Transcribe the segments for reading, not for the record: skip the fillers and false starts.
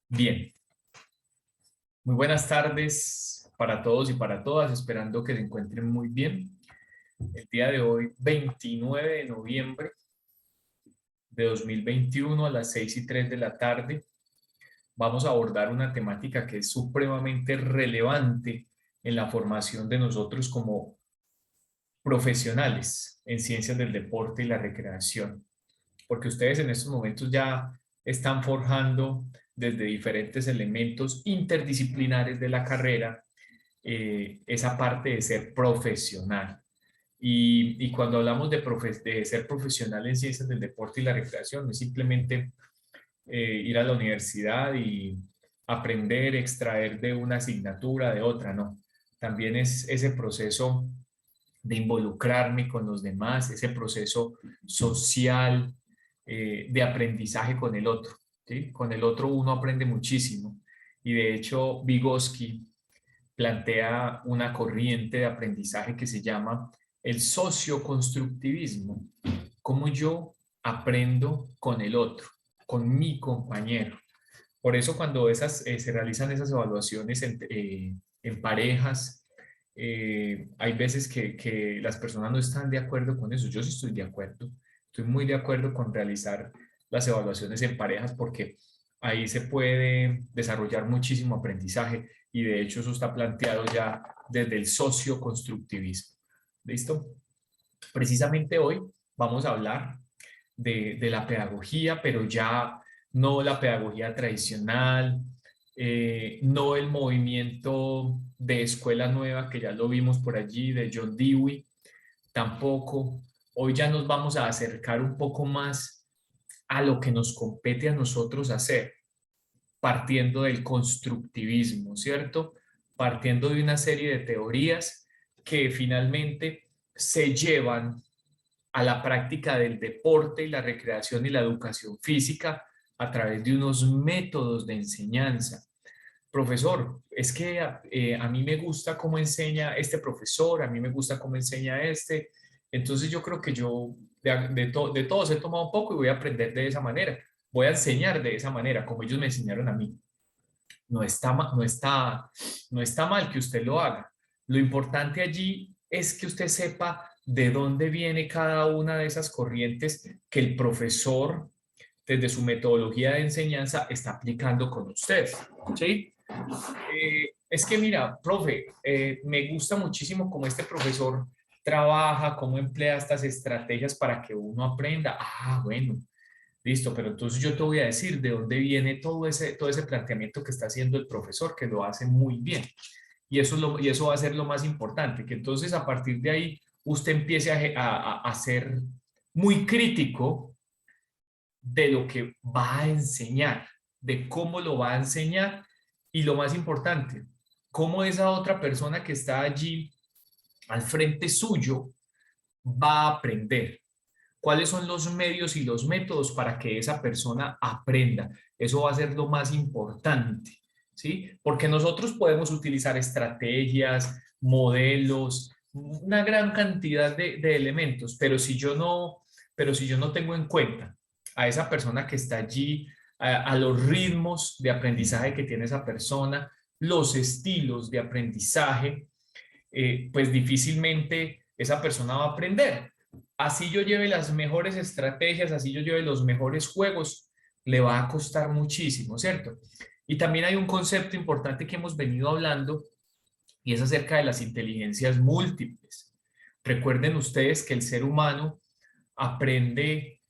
Bien, muy buenas tardes para todos y para todas, esperando que se encuentren muy bien. El día de hoy, 29 de noviembre de 2021 a las 6:03 de la tarde, vamos a abordar una temática que es supremamente relevante en la formación de nosotros como profesionales en ciencias del deporte y la recreación, porque ustedes en estos momentos ya están forjando desde diferentes elementos interdisciplinares de la carrera esa parte de ser profesional. Y cuando hablamos de ser profesional en ciencias del deporte y la recreación, no es simplemente ir a la universidad y aprender, extraer de una asignatura, de otra, no. También es ese proceso de involucrarme con los demás, ese proceso social de aprendizaje con el otro. ¿Sí? Con el otro uno aprende muchísimo. Y de hecho, Vygotsky plantea una corriente de aprendizaje que se llama el socioconstructivismo. Cómo yo aprendo con el otro, con mi compañero. Por eso cuando se realizan esas evaluaciones en parejas, hay veces que las personas no están de acuerdo con eso. Yo sí estoy de acuerdo. Estoy muy de acuerdo con realizar las evaluaciones en parejas porque ahí se puede desarrollar muchísimo aprendizaje y de hecho eso está planteado ya desde el socioconstructivismo. ¿Listo? Precisamente hoy vamos a hablar de la pedagogía, pero ya no la pedagogía tradicional, no el movimiento de escuela nueva que ya lo vimos por allí, de John Dewey, tampoco. Hoy ya nos vamos a acercar un poco más a lo que nos compete a nosotros hacer, partiendo del constructivismo, ¿cierto? Partiendo de una serie de teorías que finalmente se llevan a la práctica del deporte y la recreación y la educación física a través de unos métodos de enseñanza. Profesor, es que a mí me gusta cómo enseña este profesor, a mí me gusta cómo enseña este, entonces yo creo que yo de todos he tomado un poco y voy a aprender de esa manera, voy a enseñar de esa manera, como ellos me enseñaron a mí. No está mal que usted lo haga. Lo importante allí es que usted sepa de dónde viene cada una de esas corrientes que el profesor, desde su metodología de enseñanza, está aplicando con usted. ¿Sí? Es que mira, profe, me gusta muchísimo cómo este profesor trabaja, cómo emplea estas estrategias para que uno aprenda. Ah, bueno, listo, pero entonces yo te voy a decir de dónde viene todo ese planteamiento que está haciendo el profesor, que lo hace muy bien. Y eso va a ser lo más importante, que entonces a partir de ahí usted empiece a ser muy crítico de lo que va a enseñar, de cómo lo va a enseñar y lo más importante, cómo esa otra persona que está allí al frente suyo va a aprender. ¿Cuáles son los medios y los métodos para que esa persona aprenda? Eso va a ser lo más importante, ¿sí? Porque nosotros podemos utilizar estrategias, modelos, una gran cantidad de elementos, pero si yo no tengo en cuenta a esa persona que está allí, a los ritmos de aprendizaje que tiene esa persona, los estilos de aprendizaje, pues difícilmente esa persona va a aprender. Así yo lleve las mejores estrategias, así yo lleve los mejores juegos, le va a costar muchísimo, ¿cierto? Y también hay un concepto importante que hemos venido hablando y es acerca de las inteligencias múltiples. Recuerden ustedes que el ser humano aprende,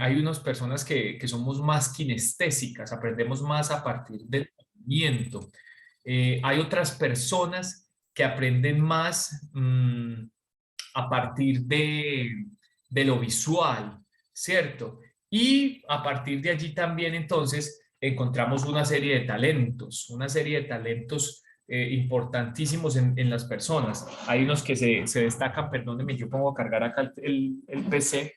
hay unas personas que somos más kinestésicas, aprendemos más a partir del movimiento. Hay otras personas que aprenden más a partir de lo visual, ¿cierto? Y a partir de allí también entonces encontramos una serie de talentos importantísimos en las personas. Hay unos que se destacan, perdónenme, yo pongo a cargar acá el PC.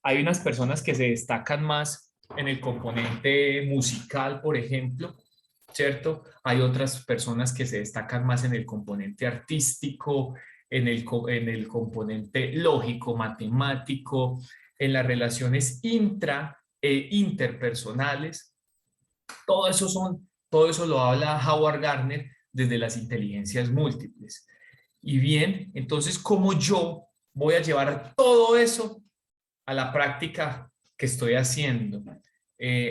Hay unas personas que se destacan más en el componente musical, por ejemplo, ¿cierto? Hay otras personas que se destacan más en el componente artístico, en el componente lógico, matemático, en las relaciones intra e interpersonales. Todo eso lo habla Howard Gardner desde las inteligencias múltiples. Y bien, entonces, ¿cómo yo voy a llevar todo eso a la práctica que estoy haciendo,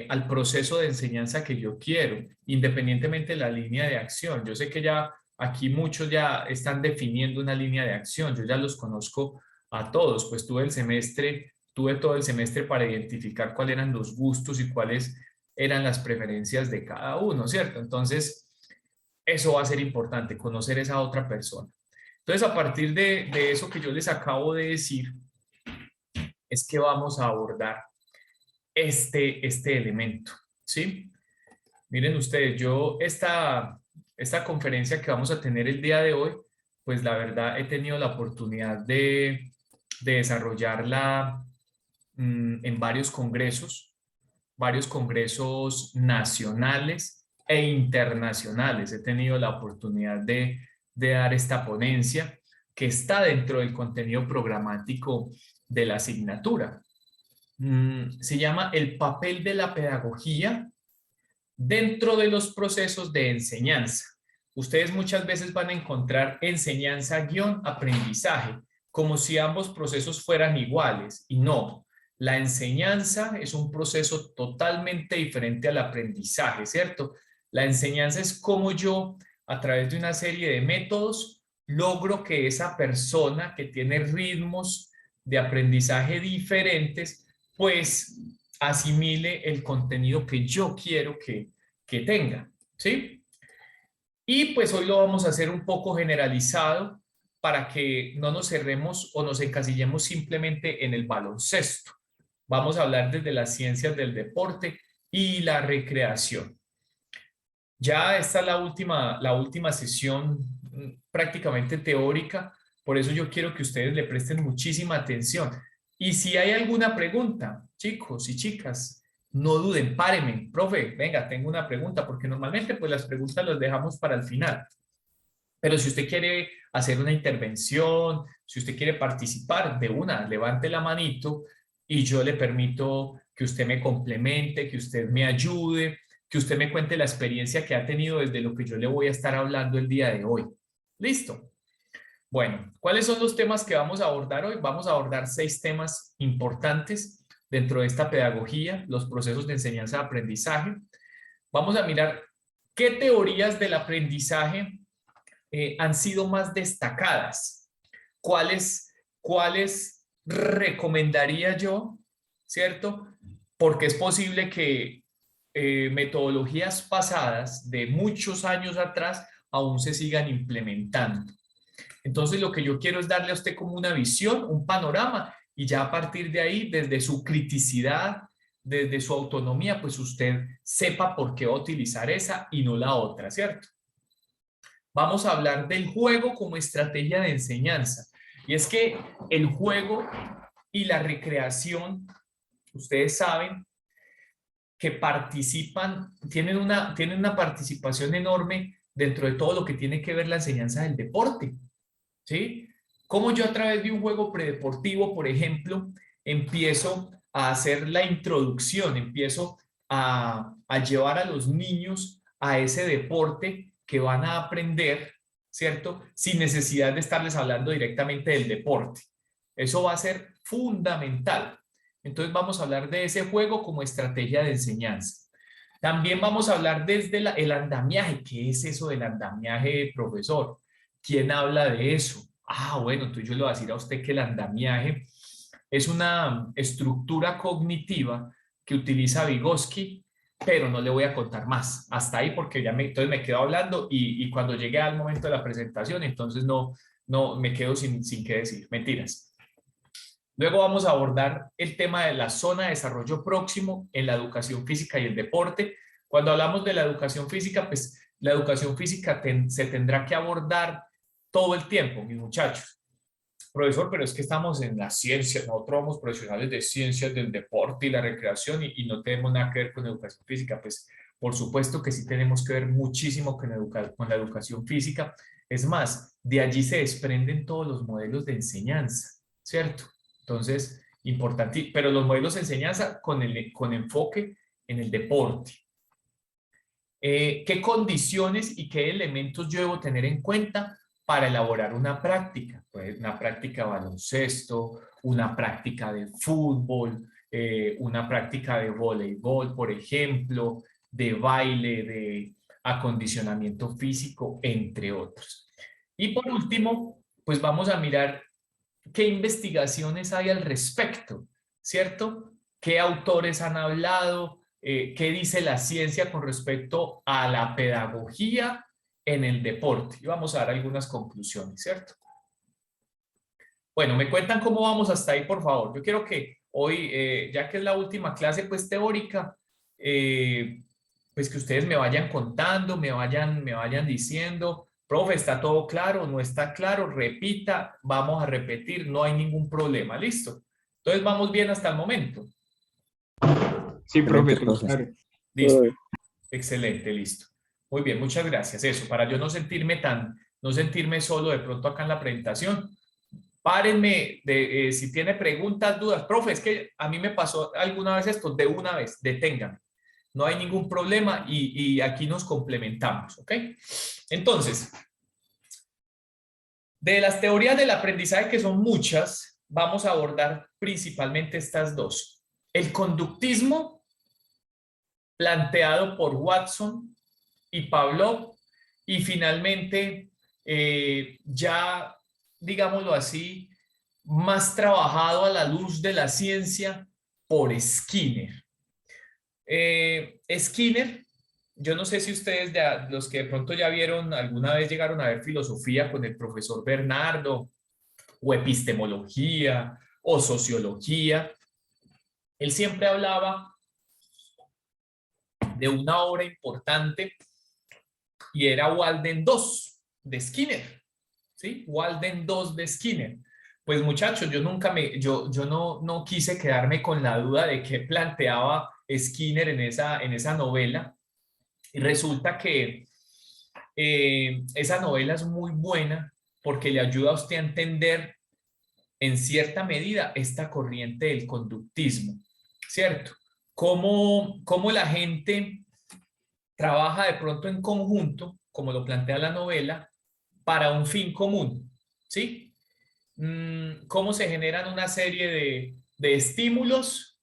al proceso de enseñanza que yo quiero, independientemente de la línea de acción? Yo sé que ya aquí muchos ya están definiendo una línea de acción, yo ya los conozco a todos, pues tuve todo el semestre para identificar cuáles eran los gustos y cuáles eran las preferencias de cada uno, ¿cierto? Entonces, eso va a ser importante, conocer esa otra persona. Entonces, a partir de eso que yo les acabo de decir, es que vamos a abordar este elemento, ¿sí? Miren ustedes, esta conferencia que vamos a tener el día de hoy, pues la verdad he tenido la oportunidad de desarrollarla en varios congresos nacionales e internacionales. He tenido la oportunidad de dar esta ponencia que está dentro del contenido programático de la asignatura. Se llama El papel de la pedagogía dentro de los procesos de enseñanza. Ustedes muchas veces van a encontrar enseñanza-aprendizaje, como si ambos procesos fueran iguales, y no. La enseñanza es un proceso totalmente diferente al aprendizaje, ¿cierto? La enseñanza es como yo, a través de una serie de métodos, logro que esa persona que tiene ritmos de aprendizaje diferentes, pues asimile el contenido que yo quiero que tenga, ¿sí? Y pues hoy lo vamos a hacer un poco generalizado para que no nos cerremos o nos encasillemos simplemente en el baloncesto. Vamos a hablar desde las ciencias del deporte y la recreación. Ya esta es la última sesión prácticamente teórica, por eso yo quiero que ustedes le presten muchísima atención. Y si hay alguna pregunta, chicos y chicas, no duden, párenme, profe, venga, tengo una pregunta, porque normalmente pues las preguntas las dejamos para el final. Pero si usted quiere hacer una intervención, si usted quiere participar de una, levante la manito y yo le permito que usted me complemente, que usted me ayude, que usted me cuente la experiencia que ha tenido desde lo que yo le voy a estar hablando el día de hoy. ¿Listo? Bueno, ¿cuáles son los temas que vamos a abordar hoy? Vamos a abordar 6 temas importantes dentro de esta pedagogía, los procesos de enseñanza-aprendizaje. Vamos a mirar qué teorías del aprendizaje han sido más destacadas. ¿Cuáles recomendaría yo, cierto? Porque es posible que metodologías pasadas de muchos años atrás aún se sigan implementando. Entonces, lo que yo quiero es darle a usted como una visión, un panorama, y ya a partir de ahí, desde su criticidad, desde su autonomía, pues usted sepa por qué va a utilizar esa y no la otra, ¿cierto? Vamos a hablar del juego como estrategia de enseñanza. Y es que el juego y la recreación, ustedes saben que tienen una participación enorme dentro de todo lo que tiene que ver la enseñanza del deporte, ¿sí? Como yo a través de un juego predeportivo, por ejemplo, empiezo a hacer la introducción, empiezo a llevar a los niños a ese deporte que van a aprender, ¿cierto? Sin necesidad de estarles hablando directamente del deporte. Eso va a ser fundamental. Entonces vamos a hablar de ese juego como estrategia de enseñanza. También vamos a hablar desde el andamiaje. ¿Qué es eso del andamiaje, profesor? ¿Quién habla de eso? Ah, bueno, entonces yo le voy a decir a usted que el andamiaje es una estructura cognitiva que utiliza Vygotsky, pero no le voy a contar más. Hasta ahí porque entonces me quedo hablando y cuando llegue al momento de la presentación, entonces no me quedo sin qué decir. Mentiras. Luego vamos a abordar el tema de la zona de desarrollo próximo en la educación física y el deporte. Cuando hablamos de la educación física, pues la educación física se tendrá que abordar todo el tiempo, mis muchachos. Profesor, pero es que estamos en las ciencias, nosotros somos profesionales de ciencias del deporte y la recreación y no tenemos nada que ver con educación física. Pues por supuesto que sí tenemos que ver muchísimo con la educación física. Es más, de allí se desprenden todos los modelos de enseñanza, ¿cierto? Entonces, importante, pero los modelos de enseñanza con enfoque en el deporte. ¿Qué condiciones y qué elementos yo debo tener en cuenta para elaborar una práctica? Pues una práctica de baloncesto, una práctica de fútbol, una práctica de voleibol, por ejemplo, de baile, de acondicionamiento físico, entre otros. Y por último, pues vamos a mirar qué investigaciones hay al respecto, ¿cierto? ¿Qué autores han hablado? ¿Qué dice la ciencia con respecto a la pedagogía en el deporte? Y vamos a dar algunas conclusiones, ¿cierto? Bueno, me cuentan cómo vamos hasta ahí, por favor. Yo quiero que hoy, ya que es la última clase pues teórica, pues que ustedes me vayan contando, me vayan diciendo, profe, ¿está todo claro? ¿No está claro? Repita, vamos a repetir, no hay ningún problema, ¿listo? Entonces vamos bien hasta el momento. Sí, profe, todo claro. Listo, excelente, listo. Muy bien, muchas gracias. Eso, para yo no sentirme solo de pronto acá en la presentación. Párenme si tiene preguntas, dudas. Profe, es que a mí me pasó alguna vez esto, de una vez, deténganme. No hay ningún problema y aquí nos complementamos, ¿ok? Entonces, de las teorías del aprendizaje, que son muchas, vamos a abordar principalmente estas dos. El conductismo, planteado por Watson y Pavlov, y finalmente, ya, digámoslo así, más trabajado a la luz de la ciencia por Skinner. Skinner, yo no sé si ustedes, los que de pronto ya vieron, alguna vez llegaron a ver filosofía con el profesor Bernardo, o epistemología, o sociología. Él siempre hablaba de una obra importante y era Walden 2 de Skinner, ¿sí? Walden 2 de Skinner. Pues muchachos, yo no quise quedarme con la duda de qué planteaba Skinner en esa novela. Y resulta que esa novela es muy buena porque le ayuda a usted a entender en cierta medida esta corriente del conductismo, ¿cierto? Cómo la gente trabaja de pronto en conjunto, como lo plantea la novela, para un fin común, ¿sí? Cómo se generan una serie de estímulos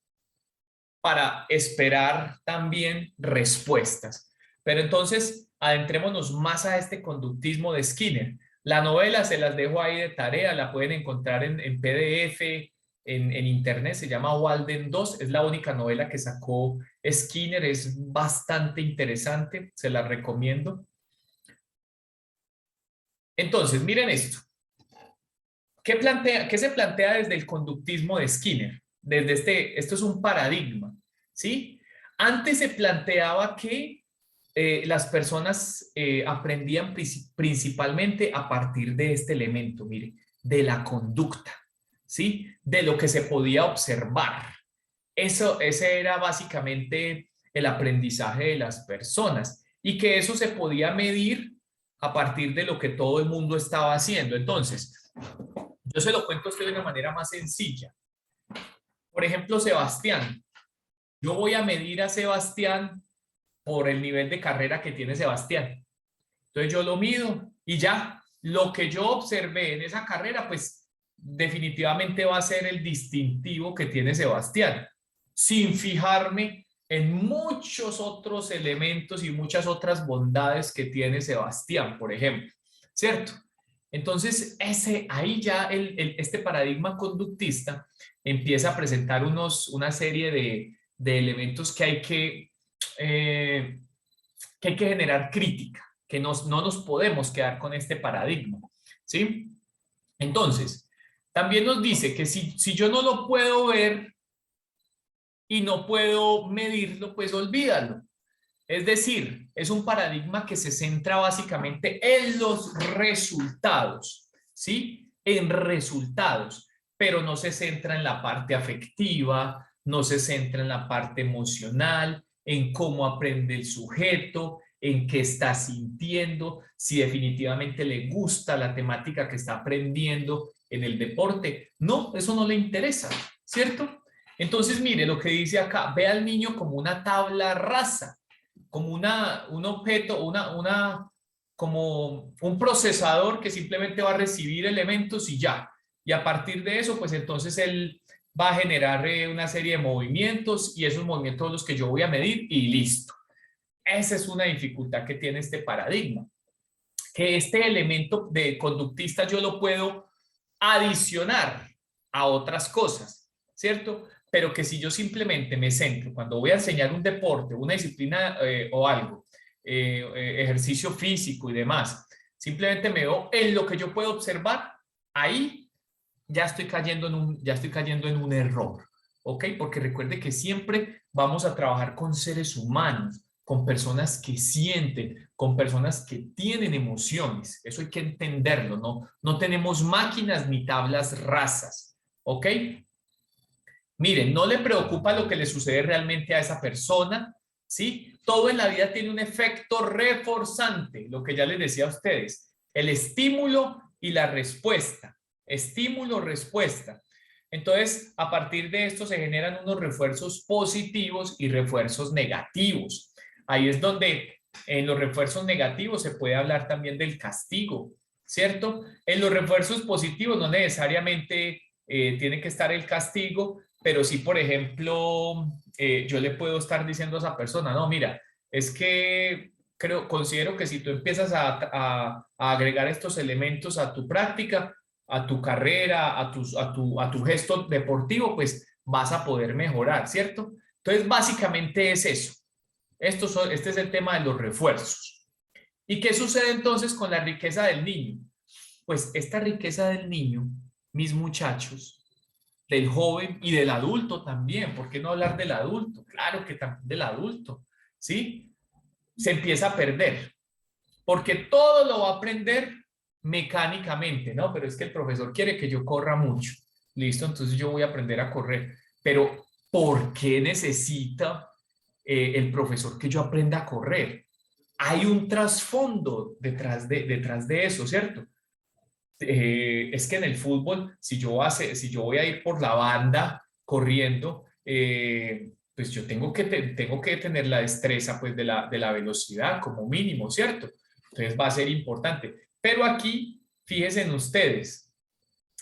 para esperar también respuestas. Pero entonces, adentrémonos más a este conductismo de Skinner. La novela se las dejo ahí de tarea, la pueden encontrar en PDF, en internet, se llama Walden 2, es la única novela que sacó Skinner, es bastante interesante, se la recomiendo. Entonces, miren esto. ¿Qué se plantea desde el conductismo de Skinner? Esto es un paradigma, ¿sí? Antes se planteaba que las personas aprendían principalmente a partir de este elemento, mire, de la conducta, ¿sí? De lo que se podía observar. Ese era básicamente el aprendizaje de las personas y que eso se podía medir a partir de lo que todo el mundo estaba haciendo. Entonces, yo se lo cuento a usted de una manera más sencilla. Por ejemplo, Sebastián. Yo voy a medir a Sebastián por el nivel de carrera que tiene Sebastián. Entonces yo lo mido y ya, lo que yo observé en esa carrera, pues definitivamente va a ser el distintivo que tiene Sebastián, sin fijarme en muchos otros elementos y muchas otras bondades que tiene Sebastián, por ejemplo, ¿cierto? Entonces, ahí ya este paradigma conductista empieza a presentar una serie de elementos que hay que generar crítica, que no nos podemos quedar con este paradigma, ¿sí? Entonces, también nos dice que si yo no lo puedo ver y no puedo medirlo, pues olvídalo. Es decir, es un paradigma que se centra básicamente en los resultados, ¿sí? En resultados, pero no se centra en la parte afectiva, no se centra en la parte emocional, en cómo aprende el sujeto, en qué está sintiendo, si definitivamente le gusta la temática que está aprendiendo en el deporte. No, eso no le interesa, ¿cierto? Entonces, mire lo que dice acá, ve al niño como una tabla rasa. un objeto, como un procesador que simplemente va a recibir elementos y ya. Y a partir de eso, pues entonces él va a generar una serie de movimientos y esos movimientos son los que yo voy a medir y listo. Esa es una dificultad que tiene este paradigma, que este elemento de conductista yo lo puedo adicionar a otras cosas, ¿cierto? Pero que si yo simplemente me centro, cuando voy a enseñar un deporte, una disciplina o algo, ejercicio físico y demás, simplemente me veo en lo que yo puedo observar, ahí ya estoy cayendo en un error, ¿ok? Porque recuerde que siempre vamos a trabajar con seres humanos, con personas que sienten, con personas que tienen emociones. Eso hay que entenderlo, ¿no? No tenemos máquinas ni tablas rasas, ¿ok? Miren, no le preocupa lo que le sucede realmente a esa persona, ¿sí? Todo en la vida tiene un efecto reforzante, lo que ya les decía a ustedes, el estímulo y la respuesta. Estímulo, respuesta. Entonces, a partir de esto se generan unos refuerzos positivos y refuerzos negativos. Ahí es donde en los refuerzos negativos se puede hablar también del castigo, ¿cierto? En los refuerzos positivos no necesariamente tiene que estar el castigo, pero sí, por ejemplo, yo le puedo estar diciendo a esa persona, no, mira, es que considero que si tú empiezas a agregar estos elementos a tu práctica, a tu carrera, a tu gesto deportivo, pues vas a poder mejorar, ¿cierto? Entonces, básicamente es eso. Este es el tema de los refuerzos. ¿Y qué sucede entonces con la riqueza del niño? Pues esta riqueza del niño, mis muchachos, del joven y del adulto también. ¿Por qué no hablar del adulto? Claro que también del adulto, ¿sí? Se empieza a perder, porque todo lo va a aprender mecánicamente, ¿no? Pero es que el profesor quiere que yo corra mucho. Listo, entonces yo voy a aprender a correr. Pero ¿por qué necesita el profesor que yo aprenda a correr? Hay un trasfondo detrás de eso, ¿cierto? Es que en el fútbol, si yo voy a ir por la banda corriendo, pues yo tengo que tener la destreza pues, de la velocidad como mínimo, ¿cierto? Entonces va a ser importante. Pero aquí, fíjense en ustedes,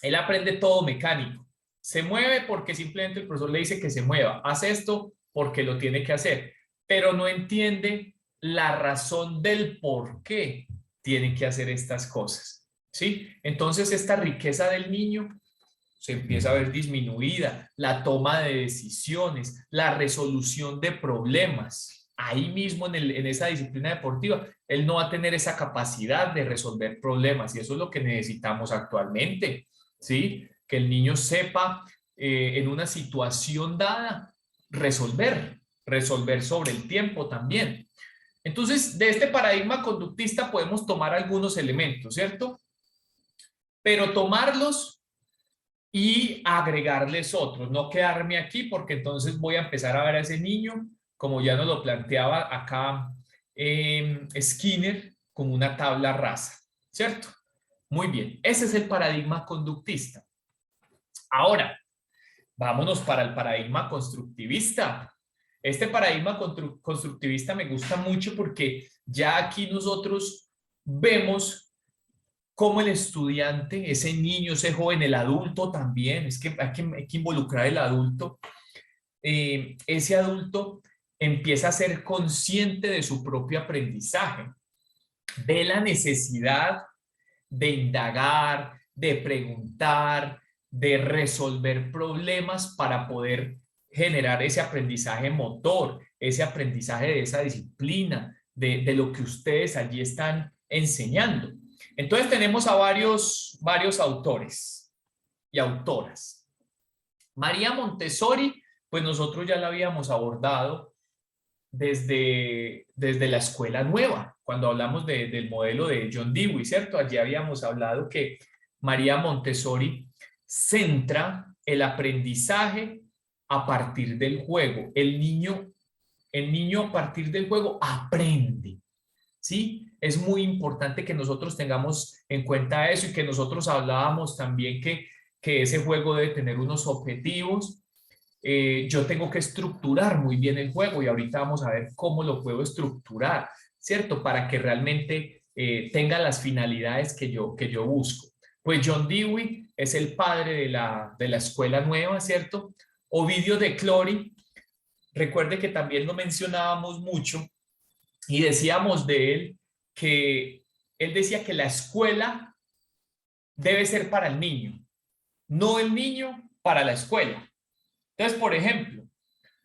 él aprende todo mecánico. Se mueve porque simplemente el profesor le dice que se mueva. Hace esto porque lo tiene que hacer, pero no entiende la razón del por qué tiene que hacer estas cosas, ¿sí? Entonces esta riqueza del niño se empieza a ver disminuida, la toma de decisiones, la resolución de problemas. Ahí mismo en esa disciplina deportiva, él no va a tener esa capacidad de resolver problemas y eso es lo que necesitamos actualmente, ¿sí? Que el niño sepa en una situación dada resolver sobre el tiempo también. Entonces, de este paradigma conductista podemos tomar algunos elementos, ¿cierto? Pero tomarlos y agregarles otros, no quedarme aquí porque entonces voy a empezar a ver a ese niño, como ya nos lo planteaba acá Skinner, como una tabla rasa, ¿cierto? Muy bien, ese es el paradigma conductista. Ahora, vámonos para el paradigma constructivista. Este paradigma constructivista me gusta mucho porque ya aquí nosotros vemos cómo el estudiante, ese niño, ese joven, el adulto también, es que hay que involucrar al adulto, ese adulto empieza a ser consciente de su propio aprendizaje, ve la necesidad de indagar, de preguntar, de resolver problemas para poder generar ese aprendizaje motor, ese aprendizaje de esa disciplina, de lo que ustedes allí están enseñando. Entonces tenemos a varios autores y autoras. María Montessori, pues nosotros ya la habíamos abordado desde la escuela nueva, cuando hablamos del modelo de John Dewey, ¿cierto? Allí habíamos hablado que María Montessori centra el aprendizaje a partir del juego. El niño a partir del juego aprende, ¿sí? Es muy importante que nosotros tengamos en cuenta eso y que nosotros hablábamos también que ese juego debe tener unos objetivos, yo tengo que estructurar muy bien el juego y ahorita vamos a ver cómo lo puedo estructurar, ¿cierto? Para que realmente tenga las finalidades que yo busco. Pues John Dewey es el padre de la escuela nueva, ¿cierto? Ovidio de Clory, recuerde que también lo mencionábamos mucho y decíamos de él que él decía que la escuela debe ser para el niño, no el niño para la escuela. Entonces, por ejemplo,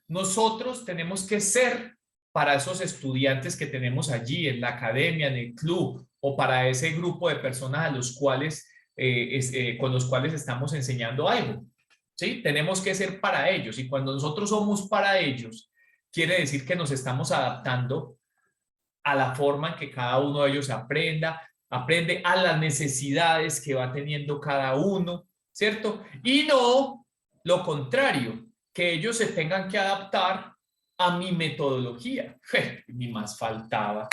nosotros tenemos que ser para esos estudiantes que tenemos allí en la academia, en el club, o para ese grupo de personas a los cuales, con los cuales estamos enseñando algo. ¿Sí? Tenemos que ser para ellos y cuando nosotros somos para ellos, quiere decir que nos estamos adaptando a la forma en que cada uno de ellos aprende a las necesidades que va teniendo cada uno, ¿cierto? Y no lo contrario, que ellos se tengan que adaptar a mi metodología. Ni más faltaba.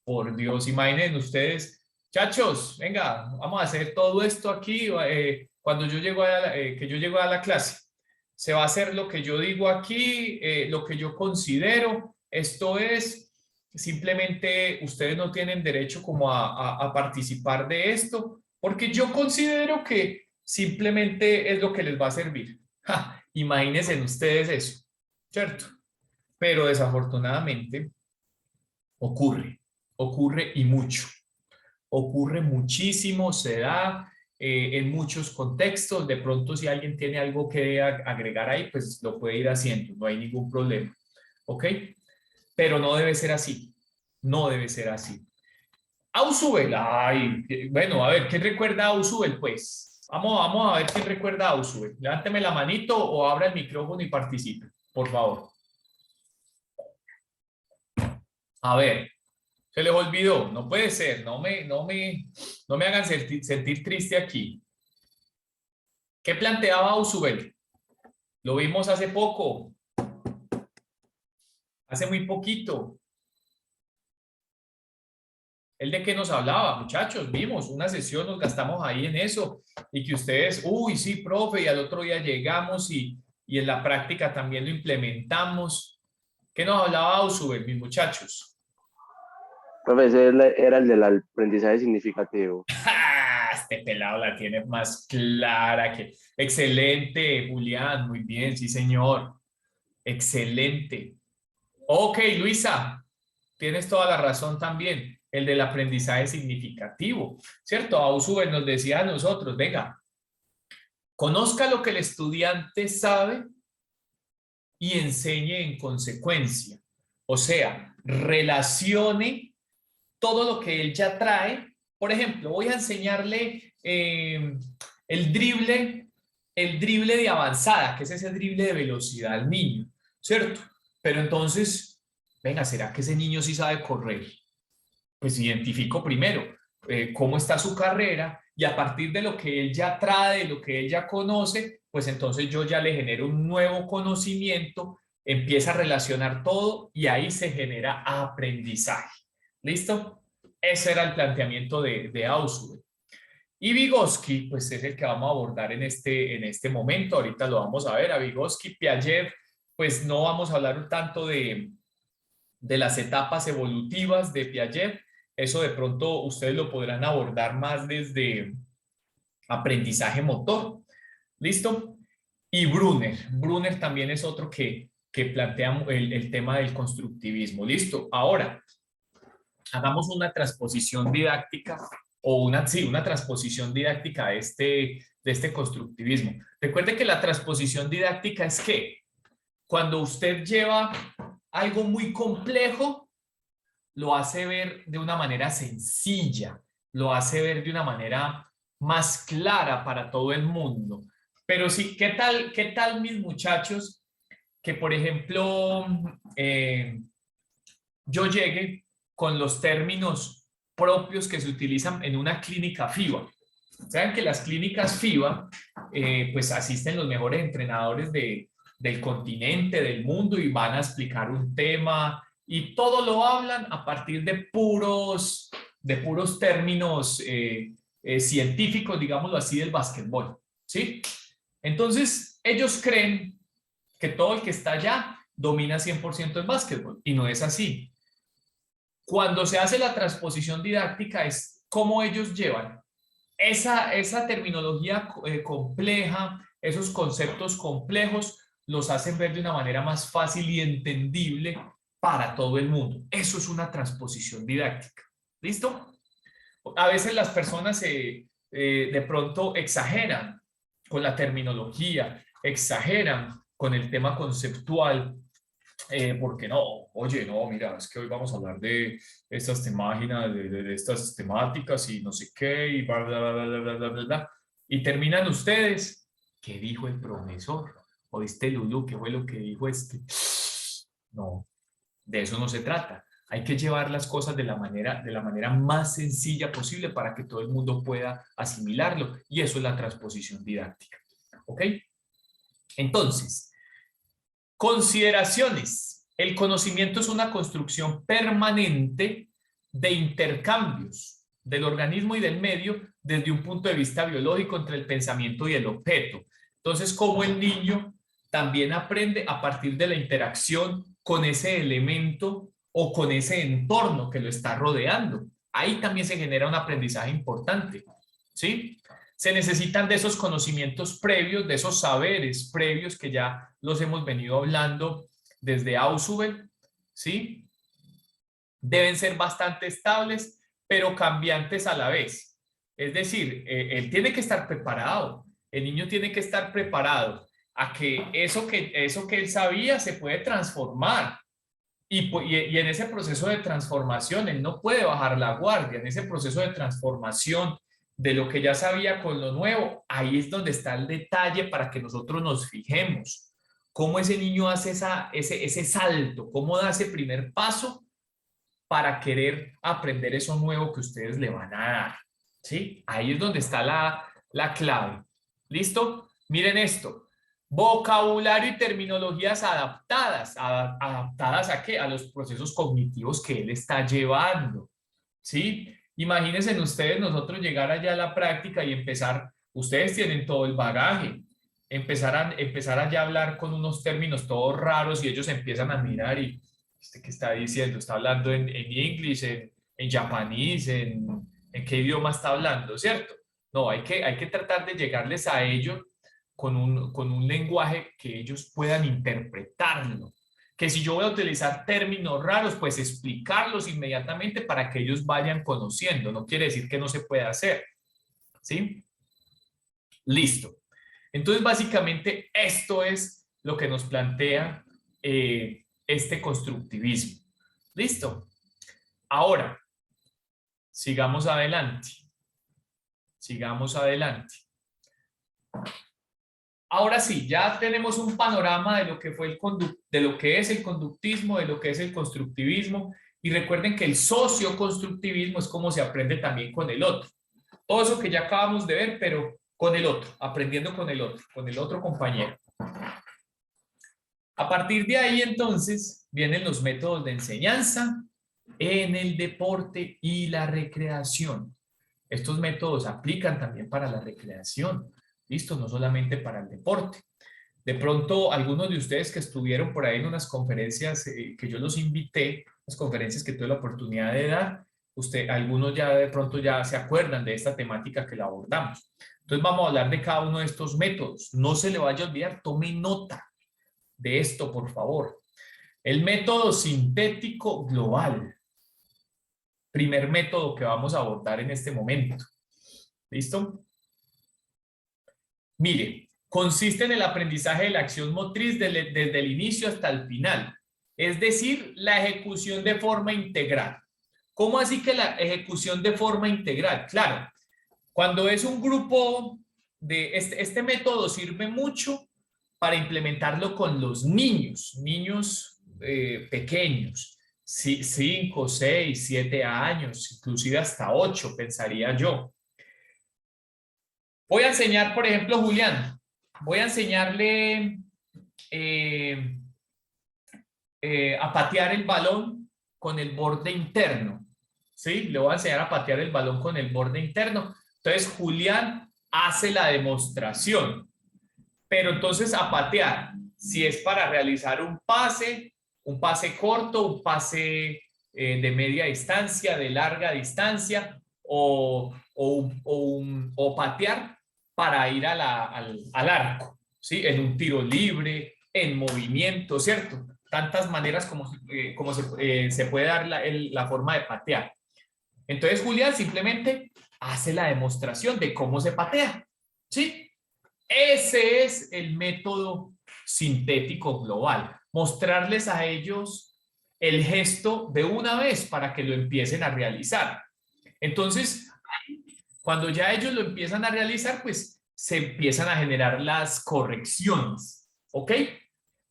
Por Dios, imaginen ustedes, chachos, venga, vamos a hacer todo esto aquí cuando yo llego que yo llego a la clase. Se va a hacer lo que yo digo aquí, lo que yo considero. Esto es, simplemente ustedes no tienen derecho como a participar de esto, porque yo considero que simplemente es lo que les va a servir. Ja, imagínense ustedes eso, ¿cierto? Pero desafortunadamente ocurre y mucho. Ocurre muchísimo, se da en muchos contextos. De pronto, si alguien tiene algo que agregar ahí, pues lo puede ir haciendo, no hay ningún problema. ¿Ok? Pero no debe ser así. No debe ser así. Ausubel, ay, bueno, a ver, ¿quién recuerda a Ausubel? Pues vamos a ver quién recuerda a Ausubel. Levánteme la manito o abra el micrófono y participe, por favor. A ver, se les olvidó, no puede ser, no me hagan sentir triste aquí. ¿Qué planteaba Ausubel? Lo vimos hace poco, hace muy poquito. ¿El de qué nos hablaba? Muchachos, vimos una sesión, nos gastamos ahí en eso y que ustedes, uy, sí, profe, y al otro día llegamos y en la práctica también lo implementamos. ¿Qué nos hablaba Ausubel, mis muchachos? Profesor, era el del aprendizaje significativo. Este pelado la tiene más clara que... Excelente, Julián, muy bien, sí, señor. Excelente. Ok, Luisa, tienes toda la razón también. El del aprendizaje significativo, ¿cierto? Ausubel nos decía a nosotros, venga, conozca lo que el estudiante sabe y enseñe en consecuencia. O sea, relacione todo lo que él ya trae. Por ejemplo, voy a enseñarle el drible de avanzada, que es ese drible de velocidad al niño, ¿cierto? Pero entonces, venga, ¿será que ese niño sí sabe correr? Pues identifico primero cómo está su carrera y a partir de lo que él ya trae, de lo que él ya conoce, pues entonces yo ya le genero un nuevo conocimiento, empieza a relacionar todo y ahí se genera aprendizaje. ¿Listo? Ese era el planteamiento de Ausubel. Y Vygotsky, pues es el que vamos a abordar en este momento. Ahorita lo vamos a ver. A Vygotsky, Piaget, pues no vamos a hablar tanto de las etapas evolutivas de Piaget. Eso de pronto ustedes lo podrán abordar más desde aprendizaje motor. ¿Listo? Y Brunner. Brunner también es otro que plantea el tema del constructivismo. ¿Listo? Ahora, hagamos una transposición didáctica o una transposición didáctica de este constructivismo. Recuerde que la transposición didáctica es que cuando usted lleva algo muy complejo, lo hace ver de una manera sencilla, lo hace ver de una manera más clara para todo el mundo. Pero sí, ¿qué tal mis muchachos? Que por ejemplo, yo llegue con los términos propios que se utilizan en una clínica FIBA. Saben que las clínicas FIBA, pues asisten los mejores entrenadores del continente, del mundo y van a explicar un tema y todo lo hablan a partir de puros términos científicos, digámoslo así, del básquetbol, ¿sí? Entonces, ellos creen que todo el que está allá domina 100% el básquetbol, y no es así. Cuando se hace la transposición didáctica es cómo ellos llevan esa terminología compleja, esos conceptos complejos, los hacen ver de una manera más fácil y entendible para todo el mundo. Eso es una transposición didáctica. ¿Listo? A veces las personas de pronto exageran con la terminología, exageran con el tema conceptual, porque no, oye, no, mira, es que hoy vamos a hablar de estas temáticas, de estas temáticas y no sé qué, y bla, bla, bla, bla, bla, bla, bla, bla. Y terminan ustedes, ¿qué dijo el profesor? ¿Oíste, Lulu? ¿Qué fue lo que dijo este? No, de eso no se trata. Hay que llevar las cosas de la manera más sencilla posible para que todo el mundo pueda asimilarlo, y eso es la transposición didáctica. ¿Ok? Entonces, consideraciones. El conocimiento es una construcción permanente de intercambios del organismo y del medio desde un punto de vista biológico entre el pensamiento y el objeto. Entonces, como el niño también aprende a partir de la interacción con ese elemento o con ese entorno que lo está rodeando. Ahí también se genera un aprendizaje importante, ¿sí? Se necesitan de esos conocimientos previos, de esos saberes previos que ya los hemos venido hablando desde Ausubel, ¿sí? Deben ser bastante estables, pero cambiantes a la vez. Es decir, él tiene que estar preparado, el niño tiene que estar preparado a que eso que él sabía se puede transformar. Y en ese proceso de transformación, él no puede bajar la guardia. En ese proceso de transformación de lo que ya sabía con lo nuevo, ahí es donde está el detalle para que nosotros nos fijemos. Cómo ese niño hace ese salto, cómo da ese primer paso para querer aprender eso nuevo que ustedes le van a dar. ¿Sí? Ahí es donde está la clave. ¿Listo? Miren esto. Vocabulario y terminologías adaptadas. ¿Adaptadas a qué? A los procesos cognitivos que él está llevando. ¿Sí? Imagínense ustedes nosotros llegar allá a la práctica y empezar, ustedes tienen todo el bagaje, empezar allá a hablar con unos términos todos raros y ellos empiezan a mirar y, ¿este qué está diciendo? ¿Está hablando en inglés, en japonés, en qué idioma está hablando, cierto? No, hay que tratar de llegarles a ellos con un lenguaje que ellos puedan interpretarlo. Que si yo voy a utilizar términos raros, pues explicarlos inmediatamente para que ellos vayan conociendo. No quiere decir que no se pueda hacer. ¿Sí? Listo. Entonces, básicamente, esto es lo que nos plantea este constructivismo. ¿Listo? Ahora, sigamos adelante. Sigamos adelante. Ahora sí, ya tenemos un panorama de lo que fue de lo que es el conductismo, de lo que es el constructivismo, y recuerden que el socioconstructivismo es como se aprende también con el otro. Todo eso que ya acabamos de ver, pero con el otro, aprendiendo con el otro compañero. A partir de ahí, entonces, vienen los métodos de enseñanza en el deporte y la recreación. Estos métodos aplican también para la recreación. ¿Listo? No solamente para el deporte. De pronto, algunos de ustedes que estuvieron por ahí en unas conferencias que yo los invité, las conferencias que tuve la oportunidad de dar, algunos ya de pronto ya se acuerdan de esta temática que la abordamos. Entonces vamos a hablar de cada uno de estos métodos. No se le vaya a olvidar, tome nota de esto, por favor. El método sintético global. Primer método que vamos a abordar en este momento. ¿Listo? Mire, consiste en el aprendizaje de la acción motriz desde el inicio hasta el final, es decir, la ejecución de forma integral. ¿Cómo así que la ejecución de forma integral? Claro, cuando es un grupo de este método sirve mucho para implementarlo con los niños pequeños, 5, 6, 7 años, inclusive hasta 8, pensaría yo. Voy a enseñar, por ejemplo, Julián, voy a enseñarle a patear el balón con el borde interno, ¿sí? Le voy a enseñar a patear el balón con el borde interno. Entonces, Julián hace la demostración, pero entonces a patear. si es para realizar un pase corto, un pase de media distancia, de larga distancia, o patear para ir al arco, ¿sí? En un tiro libre, en movimiento, ¿cierto? Tantas maneras como se puede dar la forma de patear. Entonces Julián simplemente hace la demostración de cómo se patea, ¿sí? Ese es el método sintético global. Mostrarles a ellos el gesto de una vez para que lo empiecen a realizar. Entonces, cuando ya ellos lo empiezan a realizar, pues se empiezan a generar las correcciones, ¿ok?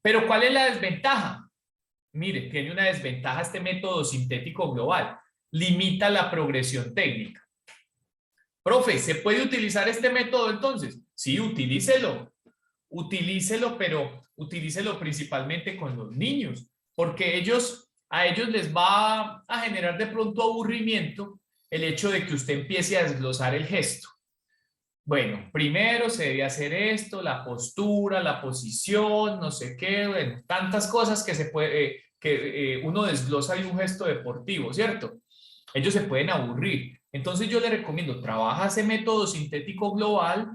Pero ¿cuál es la desventaja? Mire, tiene una desventaja este método sintético global. Limita la progresión técnica. Profe, ¿se puede utilizar este método entonces? Sí, utilícelo. Utilícelo, pero utilícelo principalmente con los niños, porque a ellos les va a generar de pronto aburrimiento el hecho de que usted empiece a desglosar el gesto. Bueno, primero se debe hacer esto, la postura, la posición, no sé qué, bueno, tantas cosas que uno desglosa de un gesto deportivo, ¿cierto? Ellos se pueden aburrir. Entonces yo les recomiendo, trabaja ese método sintético global,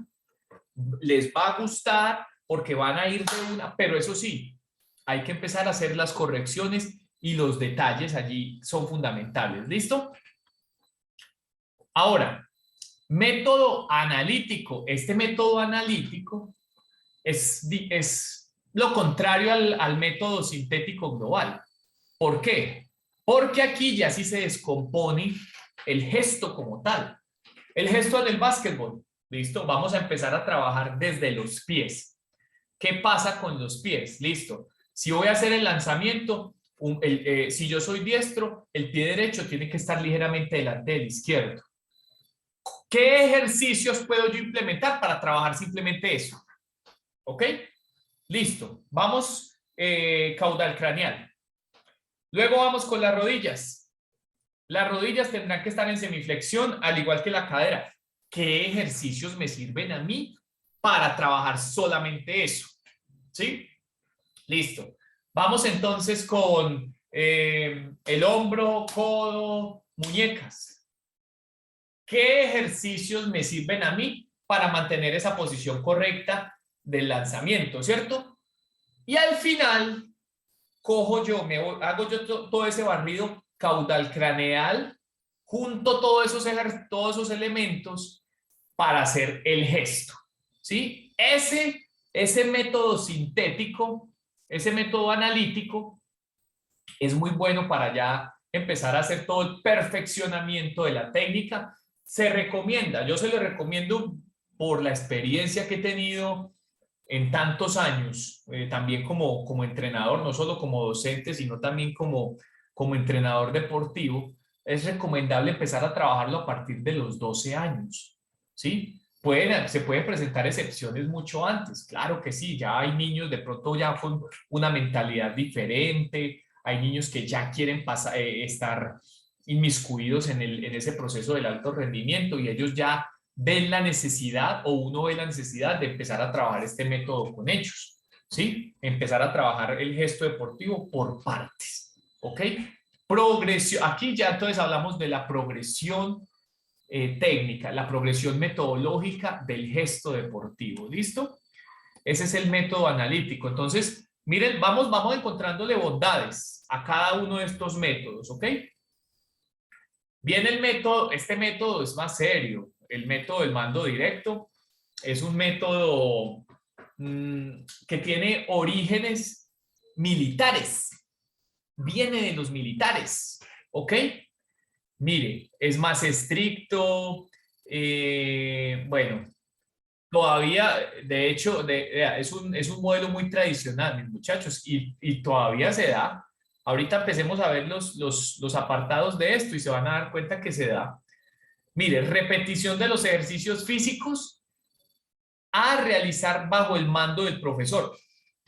les va a gustar porque van a ir de una, pero eso sí, hay que empezar a hacer las correcciones y los detalles allí son fundamentales. ¿Listo? Ahora, método analítico. Este método analítico es lo contrario al método sintético global. ¿Por qué? Porque aquí ya sí se descompone el gesto como tal. El gesto del básquetbol. ¿Listo? Vamos a empezar a trabajar desde los pies. ¿Qué pasa con los pies? Listo. Si voy a hacer el lanzamiento, si yo soy diestro, el pie derecho tiene que estar ligeramente delante del izquierdo. ¿Qué ejercicios puedo yo implementar para trabajar simplemente eso? ¿Ok? Listo. Vamos, caudal craneal. Luego vamos con las rodillas. Las rodillas tendrán que estar en semiflexión, al igual que la cadera. ¿Qué ejercicios me sirven a mí para trabajar solamente eso? ¿Sí? Listo. Vamos entonces con el hombro, codo, muñecas. ¿Qué ejercicios me sirven a mí para mantener esa posición correcta del lanzamiento, ¿cierto? Y al final, hago yo todo ese barrido caudal craneal, junto todos esos elementos para hacer el gesto, ¿sí? Ese método sintético, ese método analítico es muy bueno para ya empezar a hacer todo el perfeccionamiento de la técnica. Se recomienda, yo se lo recomiendo por la experiencia que he tenido en tantos años, también como entrenador, no solo como docente, sino también como entrenador deportivo. Es recomendable empezar a trabajarlo a partir de los 12 años, ¿sí? Se pueden presentar excepciones mucho antes, claro que sí, ya hay niños de pronto ya con una mentalidad diferente, hay niños que ya quieren estar inmiscuidos en ese proceso del alto rendimiento y ellos ya ven la necesidad o uno ve la necesidad de empezar a trabajar este método con ellos, ¿sí? Empezar a trabajar el gesto deportivo por partes, ¿ok? Progresión, aquí ya entonces hablamos de la progresión técnica, la progresión metodológica del gesto deportivo, ¿listo? Ese es el método analítico. Entonces, miren, vamos encontrándole bondades a cada uno de estos métodos, ¿ok? Bien, este método es más serio. El método del mando directo es un método que tiene orígenes militares. Viene de los militares, ¿ok? Mire, es más estricto. Bueno, todavía, de hecho, es un modelo muy tradicional, mis muchachos, y todavía se da. Ahorita empecemos a ver los apartados de esto y se van a dar cuenta que se da. Mire, repetición de los ejercicios físicos a realizar bajo el mando del profesor.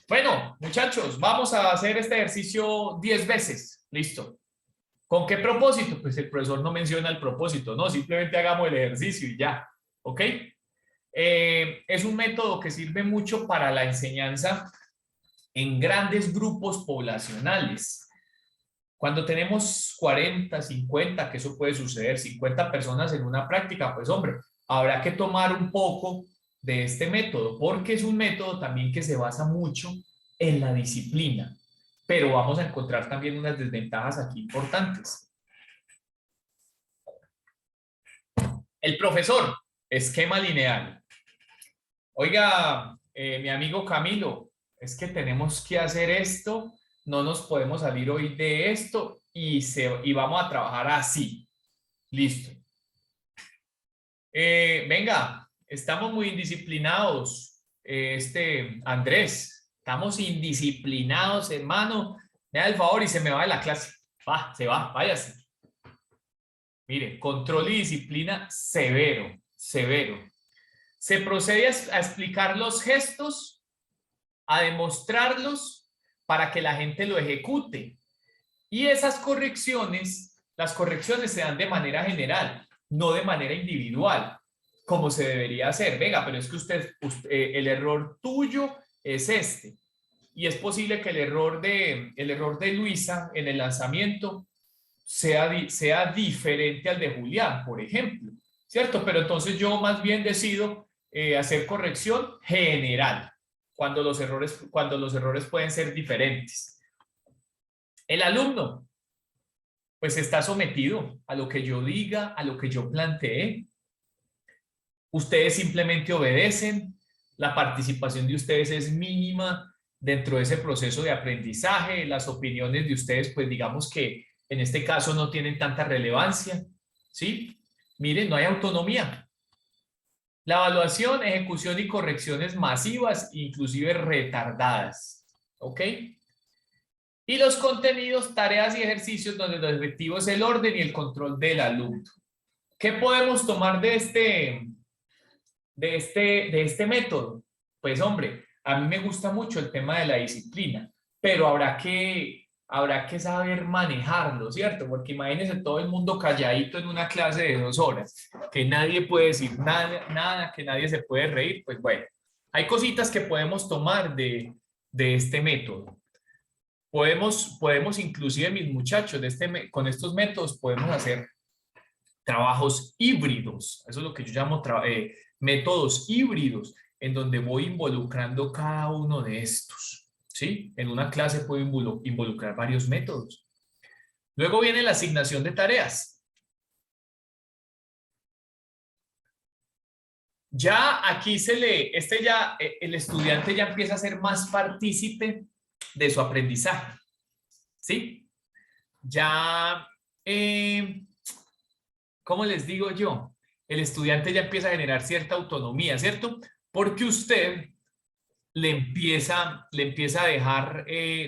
Bueno, muchachos, vamos a hacer este ejercicio 10 veces. Listo. ¿Con qué propósito? Pues el profesor no menciona el propósito, no, simplemente hagamos el ejercicio y ya. ¿Ok? Es un método que sirve mucho para la enseñanza en grandes grupos poblacionales. Cuando tenemos 40, 50, que eso puede suceder, 50 personas en una práctica, pues hombre, habrá que tomar un poco de este método, porque es un método también que se basa mucho en la disciplina, pero vamos a encontrar también unas desventajas aquí importantes. El profesor, esquema lineal. Oiga, mi amigo Camilo, es que tenemos que hacer esto, no nos podemos salir hoy de esto y vamos a trabajar así. Listo. Venga, estamos muy indisciplinados, Andrés, estamos indisciplinados, hermano. Me da el favor y se me va de la clase. Va, se va, váyase. Mire, control y disciplina severo, severo. Se procede a explicar los gestos, a demostrarlos para que la gente lo ejecute. Y esas correcciones, las correcciones se dan de manera general, no de manera individual, como se debería hacer. Venga, pero es que el error tuyo es este. Y es posible que el error de Luisa en el lanzamiento sea diferente al de Julián, por ejemplo, ¿cierto? Pero entonces yo más bien decido hacer corrección general cuando los errores pueden ser diferentes. El alumno, pues está sometido a lo que yo diga, a lo que yo planteé. Ustedes simplemente obedecen, la participación de ustedes es mínima dentro de ese proceso de aprendizaje, las opiniones de ustedes, pues digamos que en este caso no tienen tanta relevancia, ¿sí? Miren, no hay autonomía. La evaluación, ejecución y correcciones masivas, inclusive retardadas, ¿ok? Y los contenidos, tareas y ejercicios donde el objetivo es el orden y el control del alumno. ¿Qué podemos tomar de este método? Pues hombre, a mí me gusta mucho el tema de la disciplina, pero habrá que saber manejarlo, ¿cierto? Porque imagínense todo el mundo calladito en una clase de 2 horas, que nadie puede decir nada, que nadie se puede reír. Pues bueno, hay cositas que podemos tomar de este método. Podemos inclusive, mis muchachos, con estos métodos podemos hacer trabajos híbridos. Eso es lo que yo llamo métodos híbridos, en donde voy involucrando cada uno de estos, ¿sí? En una clase puedo involucrar varios métodos. Luego viene la asignación de tareas. Ya aquí el estudiante ya empieza a ser más partícipe de su aprendizaje, ¿sí? Ya, ¿cómo les digo yo? El estudiante ya empieza a generar cierta autonomía, ¿cierto? Porque usted le empieza a dejar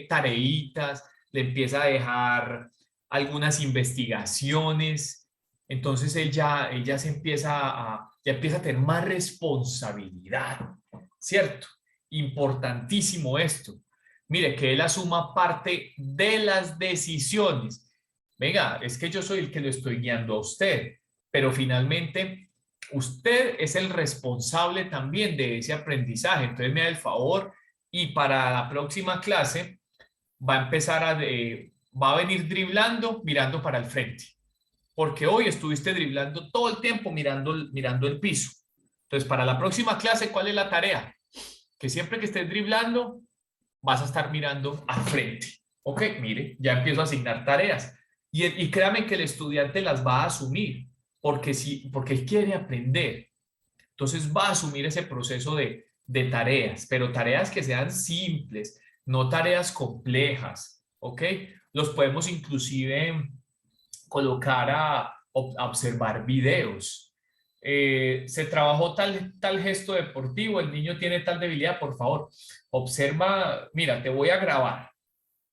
tareitas, le empieza a dejar algunas investigaciones, entonces él ya empieza a tener más responsabilidad, ¿cierto? Importantísimo esto. Mire, que él asuma parte de las decisiones. Venga, es que yo soy el que lo estoy guiando a usted, pero finalmente usted es el responsable también de ese aprendizaje. Entonces me da el favor y para la próxima clase va a venir driblando, mirando para el frente, porque hoy estuviste driblando todo el tiempo mirando el piso. Entonces, para la próxima clase, ¿cuál es la tarea? Que siempre que estés driblando, vas a estar mirando al frente. Ok, mire, ya empiezo a asignar tareas. Y créame que el estudiante las va a asumir, porque él quiere aprender. Entonces va a asumir ese proceso de tareas, pero tareas que sean simples, no tareas complejas. Ok, los podemos inclusive colocar a observar videos. Se trabajó tal gesto deportivo, el niño tiene tal debilidad, por favor, observa, mira, te voy a grabar,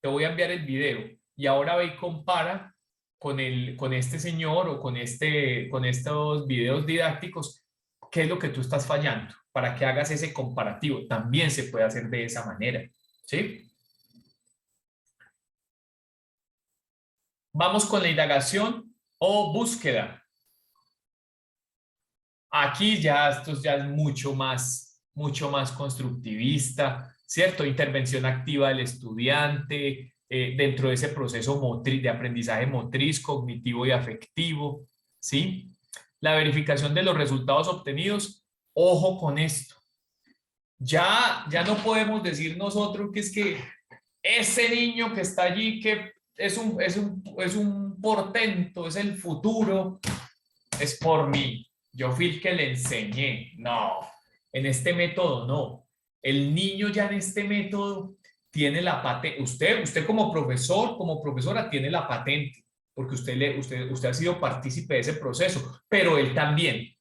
te voy a enviar el video y ahora ve y compara con este señor o con estos videos didácticos, qué es lo que tú estás fallando, para que hagas ese comparativo. También se puede hacer de esa manera, ¿sí? Vamos con la indagación o búsqueda. Aquí esto ya es mucho más constructivista, ¿cierto? Intervención activa del estudiante dentro de ese proceso motriz, de aprendizaje motriz, cognitivo y afectivo, ¿sí? La verificación de los resultados obtenidos. Ojo con esto. Ya no podemos decir nosotros que es que ese niño que está allí, que es un portento, es el futuro, es por mí. Yo fui el que le enseñé. No, en este método no. El niño ya en este método tiene la patente. Usted como profesor, como profesora, tiene la patente, porque usted ha sido partícipe de ese proceso, pero él también,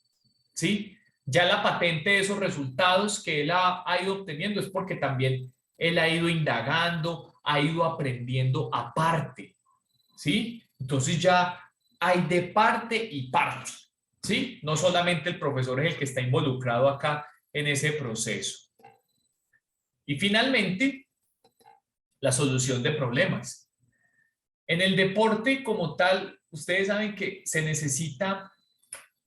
¿sí? Ya la patente de esos resultados que él ha ido obteniendo es porque también él ha ido indagando, ha ido aprendiendo aparte, ¿sí? Entonces ya hay de parte y parte, ¿sí? No solamente el profesor es el que está involucrado acá en ese proceso. Y finalmente, la solución de problemas. En el deporte como tal, ustedes saben que se necesita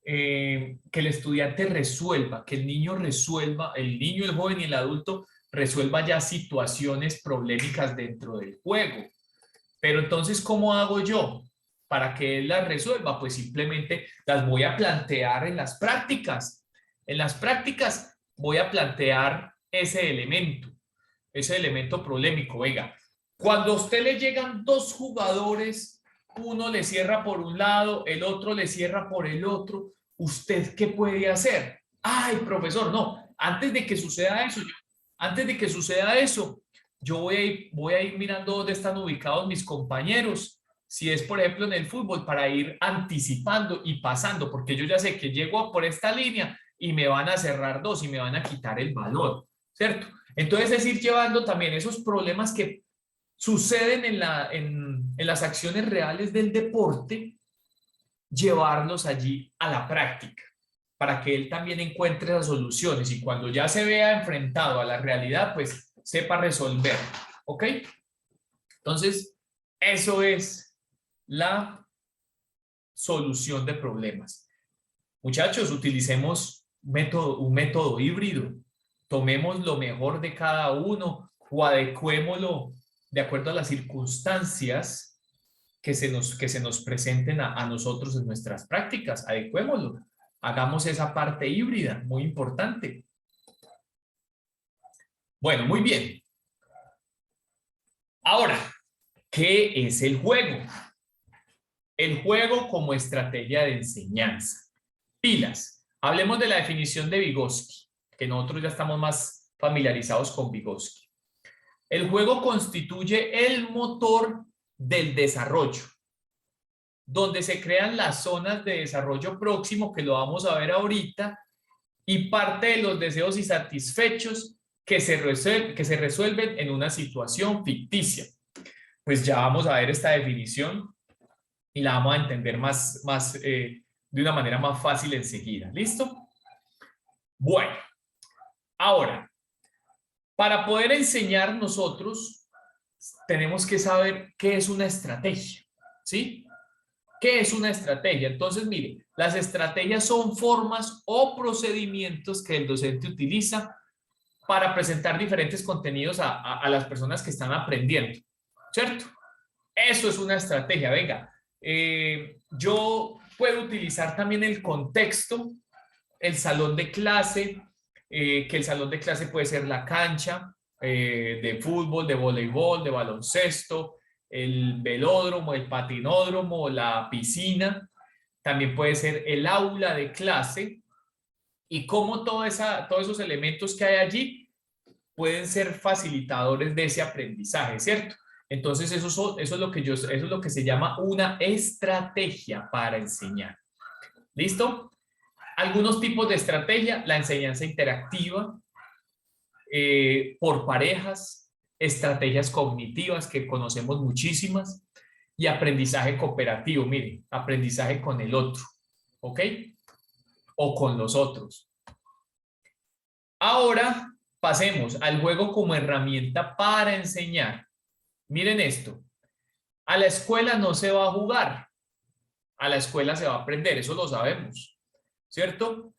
que el estudiante resuelva, que el niño resuelva, el niño, el joven y el adulto resuelva ya situaciones problemáticas dentro del juego. Pero entonces, ¿cómo hago yo para que él las resuelva? Pues simplemente las voy a plantear en las prácticas. En las prácticas voy a plantear ese elemento problemático. Venga, cuando a usted le llegan dos jugadores, uno le cierra por un lado, el otro le cierra por el otro, ¿usted qué puede hacer? Ay, profesor, no, antes de que suceda eso, yo voy a ir mirando dónde están ubicados mis compañeros. Si es, por ejemplo, en el fútbol, para ir anticipando y pasando, porque yo ya sé que llego por esta línea y me van a cerrar dos y me van a quitar el balón, ¿cierto? Entonces es ir llevando también esos problemas que suceden en las acciones reales del deporte, llevarlos allí a la práctica, para que él también encuentre las soluciones y cuando ya se vea enfrentado a la realidad, pues sepa resolver, ¿ok? Entonces, eso es la solución de problemas. Muchachos, utilicemos un método híbrido, tomemos lo mejor de cada uno o adecuémoslo de acuerdo a las circunstancias que se nos presenten a nosotros en nuestras prácticas, adecuémoslo, hagamos esa parte híbrida, muy importante. Bueno, muy bien. Ahora, ¿qué es el juego? El juego como estrategia de enseñanza. Pilas. Hablemos de la definición de Vygotsky, que nosotros ya estamos más familiarizados con Vygotsky. El juego constituye el motor del desarrollo, donde se crean las zonas de desarrollo próximo, que lo vamos a ver ahorita, y parte de los deseos insatisfechos que se resuelven en una situación ficticia. Pues ya vamos a ver esta definición y la vamos a entender de una manera más fácil enseguida. ¿Listo? Bueno, ahora, para poder enseñar nosotros, tenemos que saber qué es una estrategia, ¿sí? ¿Qué es una estrategia? Entonces, mire, las estrategias son formas o procedimientos que el docente utiliza para presentar diferentes contenidos a las personas que están aprendiendo, ¿cierto? Eso es una estrategia. Venga, yo puedo utilizar también el contexto, el salón de clase, que el salón de clase puede ser la cancha de fútbol, de voleibol, de baloncesto, el velódromo, el patinódromo, la piscina. También puede ser el aula de clase y cómo todos esos elementos que hay allí pueden ser facilitadores de ese aprendizaje, ¿cierto? Entonces eso es lo que se llama una estrategia para enseñar. ¿Listo? Algunos tipos de estrategia: la enseñanza interactiva, por parejas, estrategias cognitivas que conocemos muchísimas, y aprendizaje cooperativo, miren, aprendizaje con el otro, ¿ok? O con los otros. Ahora pasemos al juego como herramienta para enseñar. Miren esto, a la escuela no se va a jugar, a la escuela se va a aprender, eso lo sabemos, ¿cierto?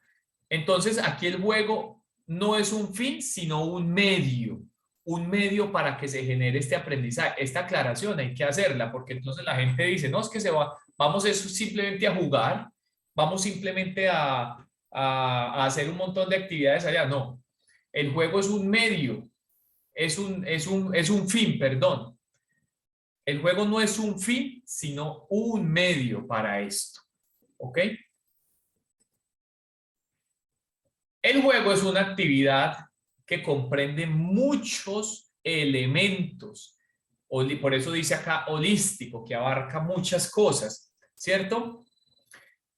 Entonces aquí el juego no es un fin, sino un medio. un medio para que se genere este aprendizaje. Esta aclaración hay que hacerla, porque entonces la gente dice, no, es que vamos eso simplemente a jugar, vamos simplemente a hacer un montón de actividades allá. No, el juego es un medio, es un fin, perdón. El juego no es un fin, sino un medio para esto. ¿Ok? El juego es una actividad que comprende muchos elementos. Por eso dice acá holístico, que abarca muchas cosas, ¿cierto?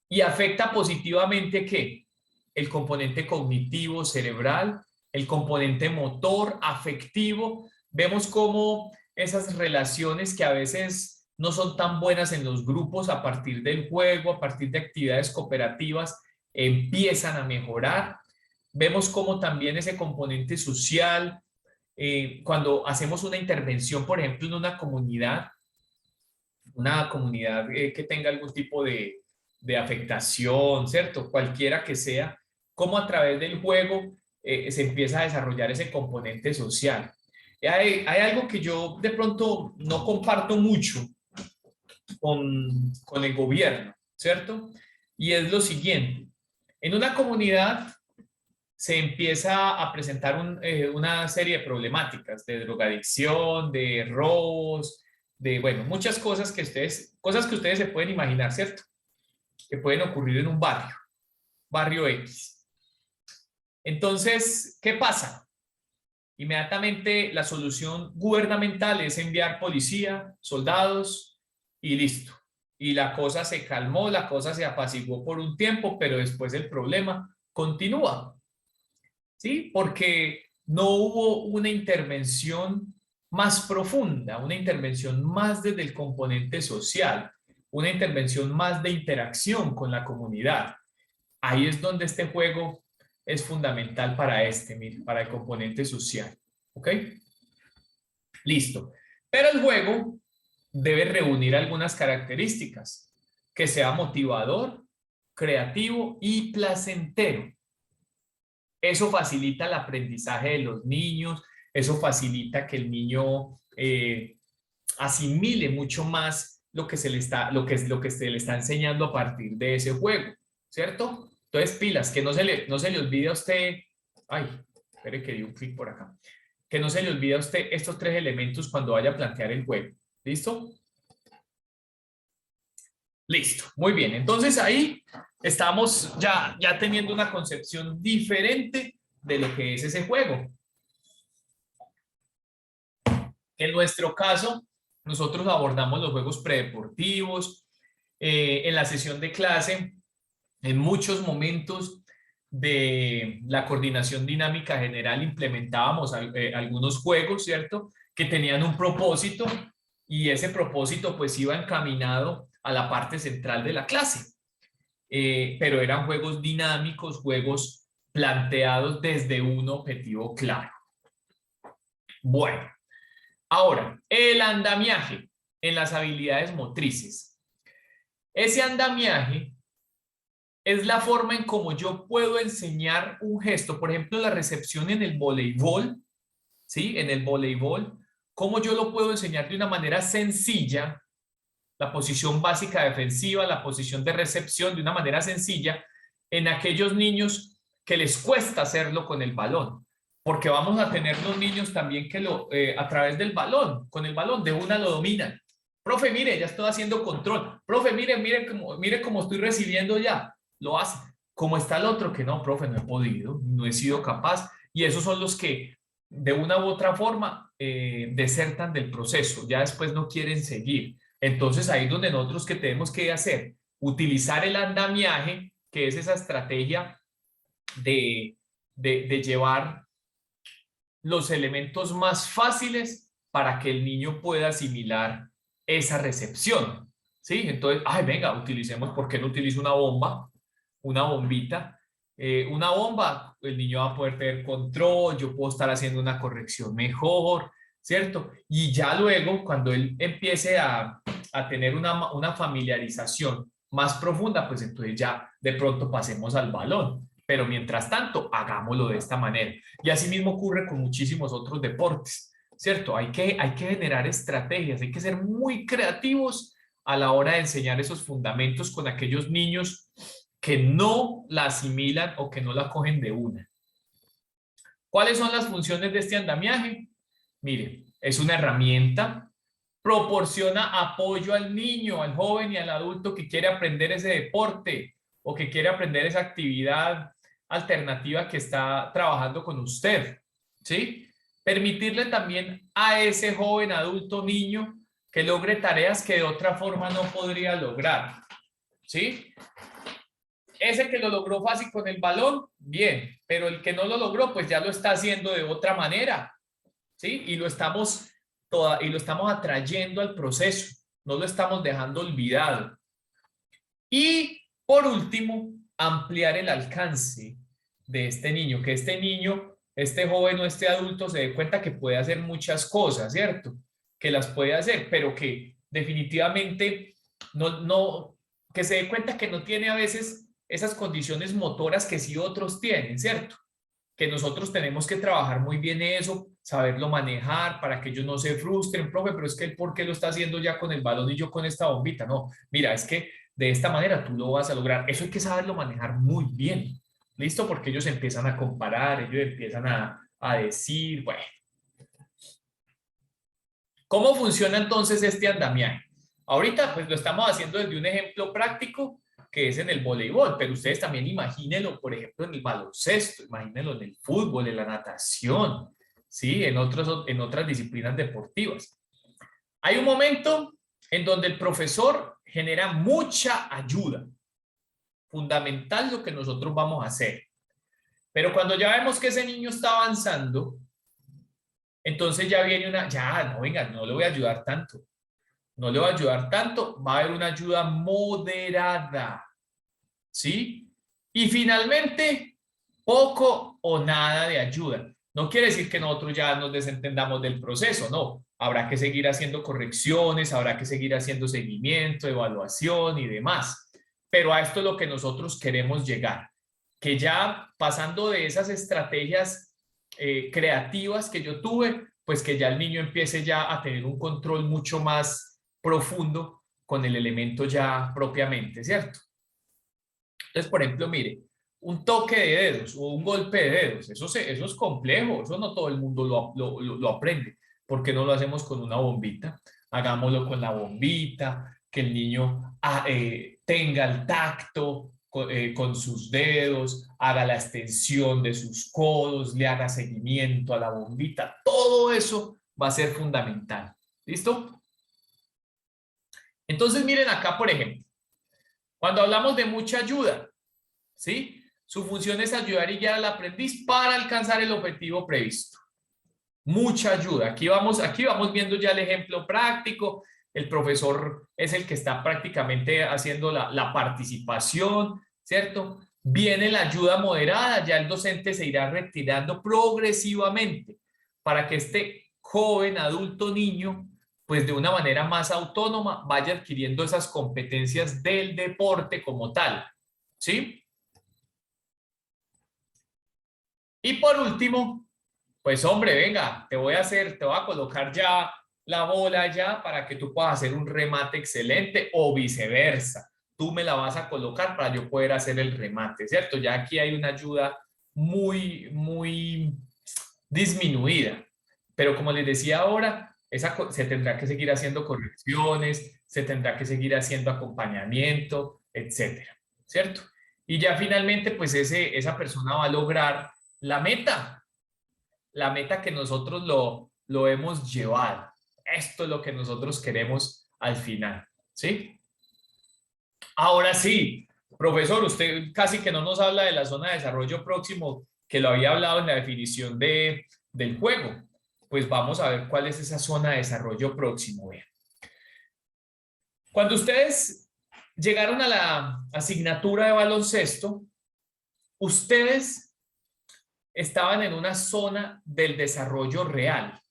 Y afecta positivamente ¿qué? El componente cognitivo, cerebral, el componente motor, afectivo. Vemos cómo esas relaciones que a veces no son tan buenas en los grupos a partir del juego, a partir de actividades cooperativas, empiezan a mejorar. Vemos cómo también ese componente social, cuando hacemos una intervención, por ejemplo, en una comunidad que tenga algún tipo de afectación, ¿cierto? Cualquiera que sea, cómo a través del juego se empieza a desarrollar ese componente social. Hay algo que yo de pronto no comparto mucho con el gobierno, ¿cierto? Y es lo siguiente. En una comunidad se empieza a presentar una serie de problemáticas de drogadicción, de robos, de, bueno, muchas cosas que ustedes se pueden imaginar, ¿cierto? Que pueden ocurrir en un barrio X. Entonces, ¿qué pasa? Inmediatamente la solución gubernamental es enviar policía, soldados y listo. Y la cosa se calmó, la cosa se apaciguó por un tiempo, pero después el problema continúa. ¿Sí? Porque no hubo una intervención más profunda, una intervención más desde el componente social, una intervención más de interacción con la comunidad. Ahí es donde este juego es fundamental para para el componente social. ¿Ok? Listo. Pero el juego debe reunir algunas características, que sea motivador, creativo y placentero. Eso facilita el aprendizaje de los niños, eso facilita que el niño asimile mucho más lo que se le está enseñando a partir de ese juego, ¿cierto? Entonces, pilas, que no se le olvide a usted, ay, espere que di un clic por acá, que no se le olvide a usted estos tres elementos cuando vaya a plantear el juego, ¿listo? Listo, muy bien, entonces ahí estamos ya teniendo una concepción diferente de lo que es ese juego. En nuestro caso, nosotros abordamos los juegos predeportivos. En la sesión de clase, en muchos momentos de la coordinación dinámica general implementábamos algunos juegos, ¿cierto? Que tenían un propósito y ese propósito pues iba encaminado a la parte central de la clase. Pero eran juegos dinámicos, juegos planteados desde un objetivo claro. Bueno, ahora, el andamiaje en las habilidades motrices. Ese andamiaje es la forma en cómo yo puedo enseñar un gesto, por ejemplo, la recepción en el voleibol, ¿sí? En el voleibol, cómo yo lo puedo enseñar de una manera sencilla, la posición básica defensiva, la posición de recepción de una manera sencilla en aquellos niños que les cuesta hacerlo con el balón. Porque vamos a tener los niños también que a través del balón, con el balón de una lo dominan. Profe, mire, ya estoy haciendo control. Profe, mire cómo estoy recibiendo ya. Lo hace. Como está el otro que no, profe, no he podido, no he sido capaz. Y esos son los que de una u otra forma desertan del proceso. Ya después no quieren seguir. Entonces ahí es donde nosotros que tenemos que hacer, utilizar el andamiaje, que es esa estrategia de llevar los elementos más fáciles para que el niño pueda asimilar esa recepción, ¿sí? Entonces, ay, venga, utilicemos, ¿por qué no utilizo una bomba? Una bombita. Una bomba, el niño va a poder tener control, yo puedo estar haciendo una corrección mejor, ¿cierto? Y ya luego, cuando él empiece a tener una familiarización más profunda, pues entonces ya de pronto pasemos al balón. pero mientras tanto, hagámoslo de esta manera. Y así mismo ocurre con muchísimos otros deportes, ¿cierto? Hay que generar estrategias, hay que ser muy creativos a la hora de enseñar esos fundamentos con aquellos niños que no la asimilan o que no la cogen de una. ¿Cuáles son las funciones de este andamiaje? Mire, es una herramienta, proporciona apoyo al niño, al joven y al adulto que quiere aprender ese deporte o que quiere aprender esa actividad alternativa que está trabajando con usted, ¿sí? Permitirle también a ese joven, adulto, niño que logre tareas que de otra forma no podría lograr, ¿sí? Ese que lo logró fácil con el balón, bien, pero el que no lo logró, pues ya lo está haciendo de otra manera, ¿sí? Y lo estamos atrayendo al proceso, no lo estamos dejando olvidado. Y por último, ampliar el alcance de este niño, que este niño, este joven o este adulto se dé cuenta que puede hacer muchas cosas, ¿cierto? Que las puede hacer, pero que definitivamente que se dé cuenta que no tiene a veces esas condiciones motoras que sí otros tienen, ¿cierto? Que nosotros tenemos que trabajar muy bien eso, saberlo manejar para que ellos no se frustren, profe, pero es que ¿por qué lo está haciendo ya con el balón y yo con esta bombita? No, mira, es que de esta manera tú lo vas a lograr. Eso hay que saberlo manejar muy bien, ¿listo? Porque ellos empiezan a comparar, ellos empiezan a decir, bueno. ¿Cómo funciona entonces este andamiaje? Ahorita pues lo estamos haciendo desde un ejemplo práctico que es en el voleibol, pero ustedes también imagínenlo, por ejemplo, en el baloncesto, imagínenlo en el fútbol, en la natación, ¿sí? En otras disciplinas deportivas. Hay un momento en donde el profesor genera mucha ayuda, fundamental lo que nosotros vamos a hacer. Pero cuando ya vemos que ese niño está avanzando, entonces ya viene no, venga, no le voy a ayudar tanto. No le va a ayudar tanto, va a haber una ayuda moderada, ¿sí? Y finalmente, poco o nada de ayuda. No quiere decir que nosotros ya nos desentendamos del proceso, no. Habrá que seguir haciendo correcciones, habrá que seguir haciendo seguimiento, evaluación y demás. Pero a esto es lo que nosotros queremos llegar, que ya pasando de esas estrategias creativas que yo tuve, pues que ya el niño empiece ya a tener un control mucho más profundo con el elemento ya propiamente, ¿cierto? Entonces, por ejemplo, mire, un toque de dedos o un golpe de dedos, eso es complejo, eso no todo el mundo lo aprende. ¿Por qué no lo hacemos con una bombita? Hagámoslo con la bombita, que el niño tenga el tacto con sus dedos, haga la extensión de sus codos, le haga seguimiento a la bombita. Todo eso va a ser fundamental. ¿Listo? Entonces, miren acá, por ejemplo, cuando hablamos de mucha ayuda, ¿sí? Su función es ayudar y guiar al aprendiz para alcanzar el objetivo previsto. Mucha ayuda. Aquí vamos viendo ya el ejemplo práctico. El profesor es el que está prácticamente haciendo la participación, ¿cierto? Viene la ayuda moderada, ya el docente se irá retirando progresivamente para que este joven, adulto, niño, pues de una manera más autónoma vaya adquiriendo esas competencias del deporte como tal, ¿sí? Y por último, pues hombre, venga, te voy a colocar ya la bola ya para que tú puedas hacer un remate excelente o viceversa. Tú me la vas a colocar para yo poder hacer el remate, ¿cierto? Ya aquí hay una ayuda muy, muy disminuida. Pero como les decía ahora, se tendrá que seguir haciendo correcciones, se tendrá que seguir haciendo acompañamiento, etcétera, ¿cierto? Y ya finalmente, pues esa persona va a lograr la meta que nosotros lo hemos llevado. Esto es lo que nosotros queremos al final, ¿sí? Ahora sí, profesor, usted casi que no nos habla de la zona de desarrollo próximo, que lo había hablado en la definición del juego. Pues vamos a ver cuál es esa zona de desarrollo próximo. Vean. Cuando ustedes llegaron a la asignatura de baloncesto, ustedes estaban en una zona del desarrollo real,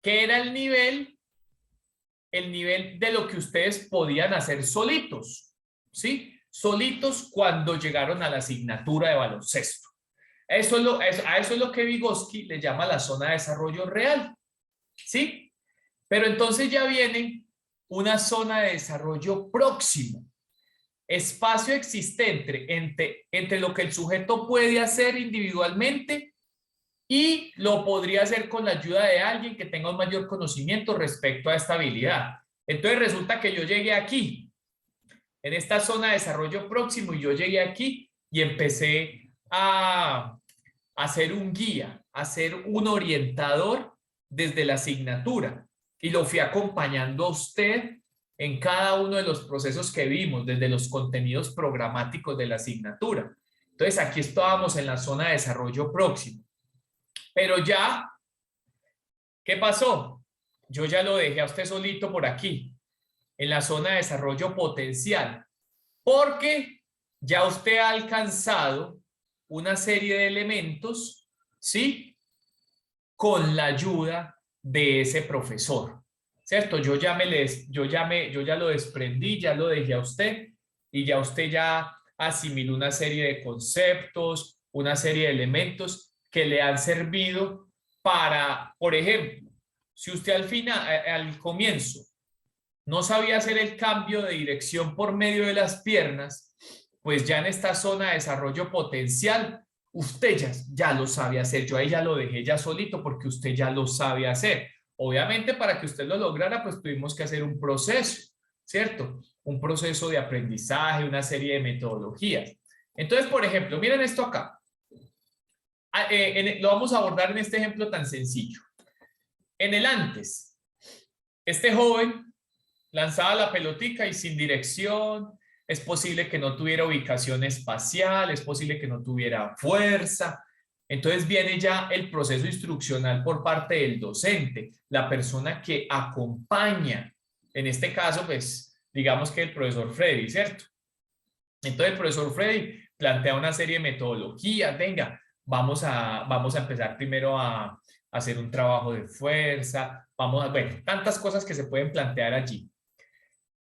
que era el nivel de lo que ustedes podían hacer solitos, ¿sí? solitos cuando llegaron a la asignatura de baloncesto. A eso es lo que Vygotsky le llama la zona de desarrollo real, ¿sí? Pero entonces ya viene una zona de desarrollo próximo, espacio existente entre lo que el sujeto puede hacer individualmente y lo podría hacer con la ayuda de alguien que tenga un mayor conocimiento respecto a esta habilidad. Entonces resulta que yo llegué aquí, en esta zona de desarrollo próximo, y yo llegué aquí y empecé a ser un guía, a ser un orientador desde la asignatura. Y lo fui acompañando a usted en cada uno de los procesos que vimos, desde los contenidos programáticos de la asignatura. Entonces aquí estábamos en la zona de desarrollo próximo. Pero ya, ¿qué pasó? Yo ya lo dejé a usted solito por aquí, en la zona de desarrollo potencial, porque ya usted ha alcanzado una serie de elementos, ¿sí? Con la ayuda de ese profesor, ¿cierto? Yo ya lo desprendí, ya lo dejé a usted, y ya usted ya asimiló una serie de conceptos, una serie de elementos que le han servido para, por ejemplo, si usted al comienzo no sabía hacer el cambio de dirección por medio de las piernas, pues ya en esta zona de desarrollo potencial, usted ya lo sabe hacer. Yo ahí ya lo dejé ya solito porque usted ya lo sabe hacer. Obviamente para que usted lo lograra, pues tuvimos que hacer un proceso, ¿cierto? Un proceso de aprendizaje, una serie de metodologías. Entonces, por ejemplo, miren esto acá. Lo vamos a abordar en este ejemplo tan sencillo. En el antes, este joven lanzaba la pelotica y sin dirección, es posible que no tuviera ubicación espacial, es posible que no tuviera fuerza. Entonces viene ya el proceso instruccional por parte del docente, la persona que acompaña, en este caso, pues, digamos que el profesor Freddy, ¿cierto? Entonces el profesor Freddy plantea una serie de metodologías, venga, vamos a empezar primero a hacer un trabajo de fuerza, bueno, tantas cosas que se pueden plantear allí.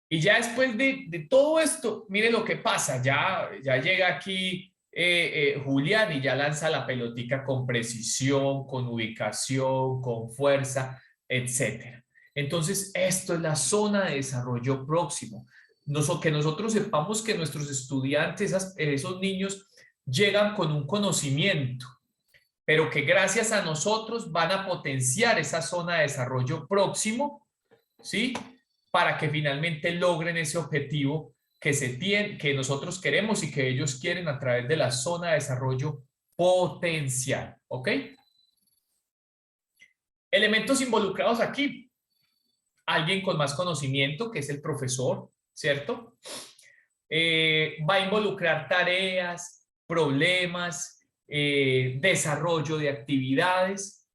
Y ya después de todo esto, mire lo que pasa, ya llega aquí Julián y ya lanza la pelotica con precisión, con ubicación, con fuerza, etc. Entonces, esto es la zona de desarrollo próximo. Que nosotros sepamos que nuestros estudiantes, esos niños, llegan con un conocimiento, pero que gracias a nosotros van a potenciar esa zona de desarrollo próximo, ¿sí? Para que finalmente logren ese objetivo que nosotros queremos y que ellos quieren a través de la zona de desarrollo potencial, ¿ok? Elementos involucrados aquí. Alguien con más conocimiento, que es el profesor, ¿cierto? Va a involucrar tareas, problemas, desarrollo de actividades.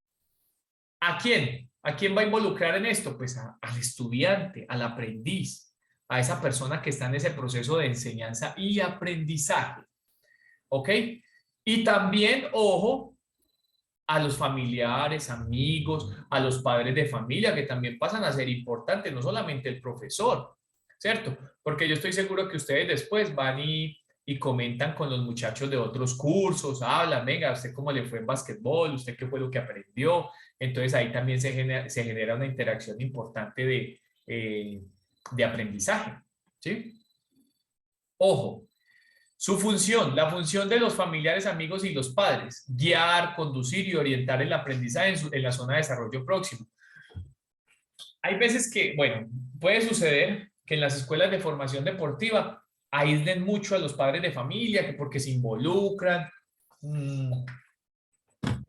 ¿A quién? ¿A quién va a involucrar en esto? Pues al estudiante, al aprendiz, a esa persona que está en ese proceso de enseñanza y aprendizaje. ¿Ok? Y también, ojo, a los familiares, amigos, a los padres de familia, que también pasan a ser importantes, no solamente el profesor, ¿cierto? Porque yo estoy seguro que ustedes después van y comentan con los muchachos de otros cursos, hablan, venga, ¿usted cómo le fue en básquetbol? ¿Usted qué fue lo que aprendió? Entonces ahí también se genera una interacción importante de aprendizaje, ¿sí? Ojo, su función, la función de los familiares, amigos y los padres, guiar, conducir y orientar el aprendizaje en la zona de desarrollo próximo. Hay veces que, bueno, puede suceder que en las escuelas de formación deportiva aíslen mucho a los padres de familia, que porque se involucran,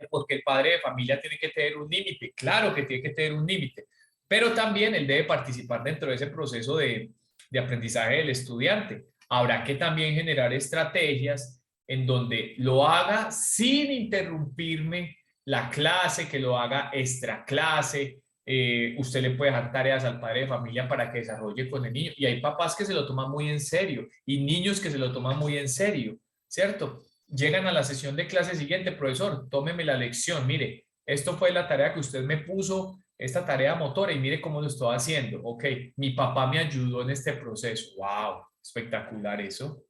porque el padre de familia tiene que tener un límite. Claro que tiene que tener un límite, pero también él debe participar dentro de ese proceso de aprendizaje del estudiante. Habrá que también generar estrategias en donde lo haga sin interrumpirme la clase, que lo haga extra clase. Usted le puede dejar tareas al padre de familia para que desarrolle con el niño. Y hay papás que se lo toman muy en serio y niños que se lo toman muy en serio, ¿cierto? Llegan a la sesión de clase siguiente, profesor, tómeme la lección, mire, esto fue la tarea que usted me puso esta tarea motora y mire cómo lo estoy haciendo. Ok, mi papá me ayudó en este proceso. ¡Wow! Espectacular eso.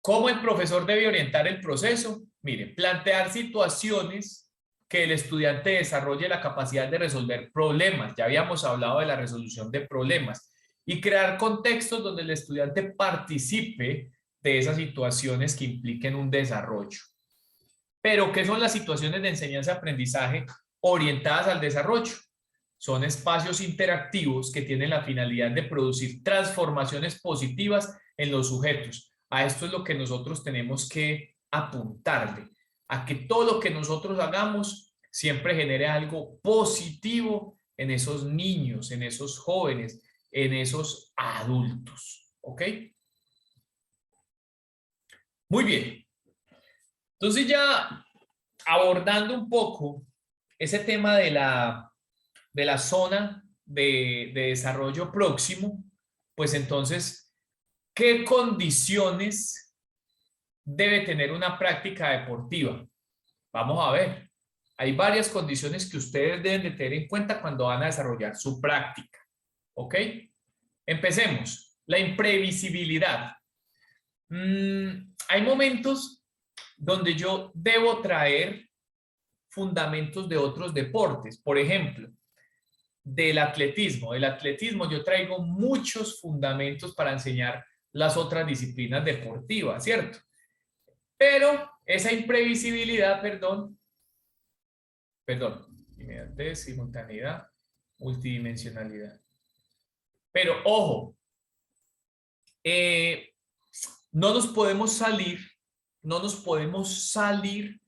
¿Cómo el profesor debe orientar el proceso? Mire, plantear situaciones que el estudiante desarrolle la capacidad de resolver problemas. Ya habíamos hablado de la resolución de problemas. Y crear contextos donde el estudiante participe de esas situaciones que impliquen un desarrollo. Pero, ¿qué son las situaciones de enseñanza-aprendizaje orientadas al desarrollo? Son espacios interactivos que tienen la finalidad de producir transformaciones positivas en los sujetos. A esto es lo que nosotros tenemos que apuntarle, a que todo lo que nosotros hagamos siempre genere algo positivo en esos niños, en esos jóvenes, en esos adultos. ¿Ok? Muy bien. Entonces ya abordando un poco ese tema de la zona de desarrollo próximo, pues entonces, ¿qué condiciones debe tener una práctica deportiva? Vamos a ver. Hay varias condiciones que ustedes deben de tener en cuenta cuando van a desarrollar su práctica. ¿Ok? Empecemos. La imprevisibilidad. Hay momentos donde yo debo traer fundamentos de otros deportes. Por ejemplo, del atletismo. Del atletismo yo traigo muchos fundamentos para enseñar las otras disciplinas deportivas, ¿cierto? Pero esa imprevisibilidad, inmediatez, simultaneidad, multidimensionalidad. Pero ojo, no nos podemos salir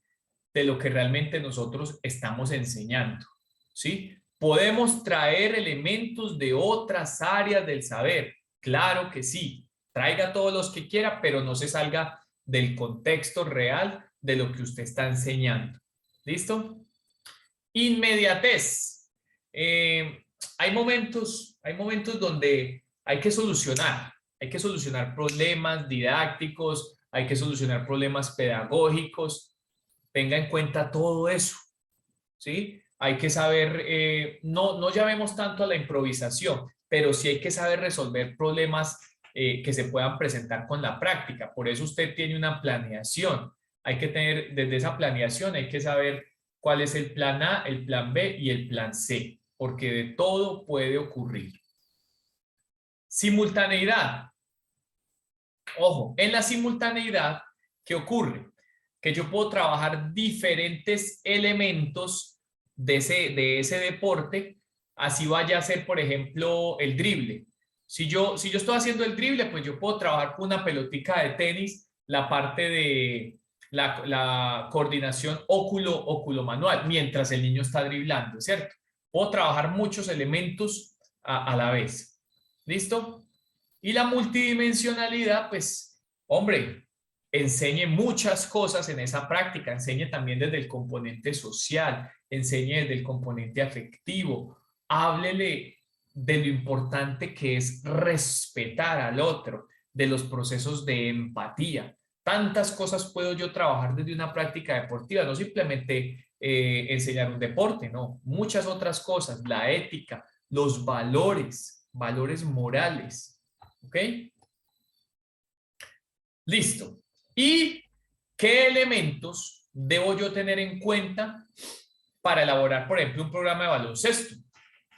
de lo que realmente nosotros estamos enseñando, ¿sí? Podemos traer elementos de otras áreas del saber, claro que sí, traiga todos los que quiera, pero no se salga del contexto real de lo que usted está enseñando. ¿Listo? Inmediatez. Hay momentos donde hay que solucionar problemas didácticos, hay que solucionar problemas pedagógicos. Tenga en cuenta todo eso, ¿sí? Hay que saber, no llamemos tanto a la improvisación, pero sí hay que saber resolver problemas que se puedan presentar con la práctica. Por eso usted tiene una planeación. Hay que tener, desde esa planeación, hay que saber cuál es el plan A, el plan B y el plan C, porque de todo puede ocurrir. Simultaneidad. Ojo, en la simultaneidad, ¿qué ocurre? Que yo puedo trabajar diferentes elementos de ese deporte, así vaya a ser, por ejemplo, el drible. Si yo estoy haciendo el drible, pues yo puedo trabajar con una pelotica de tenis, la parte de la coordinación óculo-manual, mientras el niño está driblando, ¿cierto? Puedo trabajar muchos elementos a la vez. ¿Listo? Y la multidimensionalidad, pues, hombre, enseñe muchas cosas en esa práctica, enseñe también desde el componente social, enseñe desde el componente afectivo, háblele de lo importante que es respetar al otro, de los procesos de empatía. Tantas cosas puedo yo trabajar desde una práctica deportiva, no simplemente enseñar un deporte, no, muchas otras cosas, la ética, los valores morales. ¿Ok? Listo. ¿Y qué elementos debo yo tener en cuenta para elaborar, por ejemplo, un programa de baloncesto?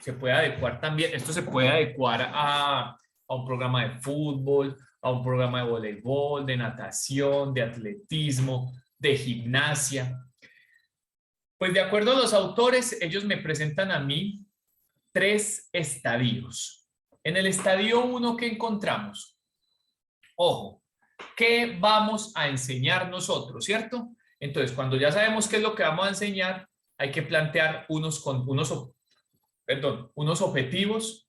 Se puede adecuar también, esto se puede adecuar a un programa de fútbol, a un programa de voleibol, de natación, de atletismo, de gimnasia. Pues de acuerdo a los autores, ellos me presentan a mí 3 estadios. En el estadio 1, ¿qué encontramos? Ojo, ¿qué vamos a enseñar nosotros, cierto? Entonces, cuando ya sabemos qué es lo que vamos a enseñar, hay que plantear unos objetivos,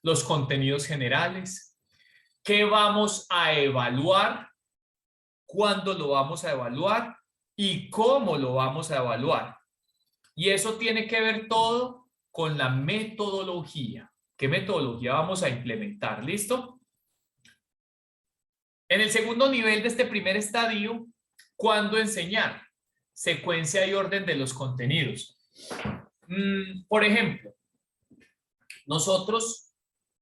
los contenidos generales, qué vamos a evaluar, cuándo lo vamos a evaluar y cómo lo vamos a evaluar. Y eso tiene que ver todo con la metodología. ¿Qué metodología vamos a implementar? ¿Listo? En el segundo nivel de este primer estadio, ¿cuándo enseñar? Secuencia y orden de los contenidos. Por ejemplo, nosotros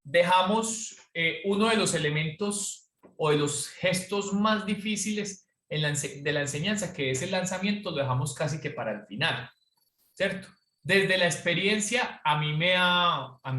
dejamos uno de los elementos o de los gestos más difíciles de la enseñanza, que es el lanzamiento, lo dejamos casi que para el final, ¿cierto? Desde la experiencia, a mí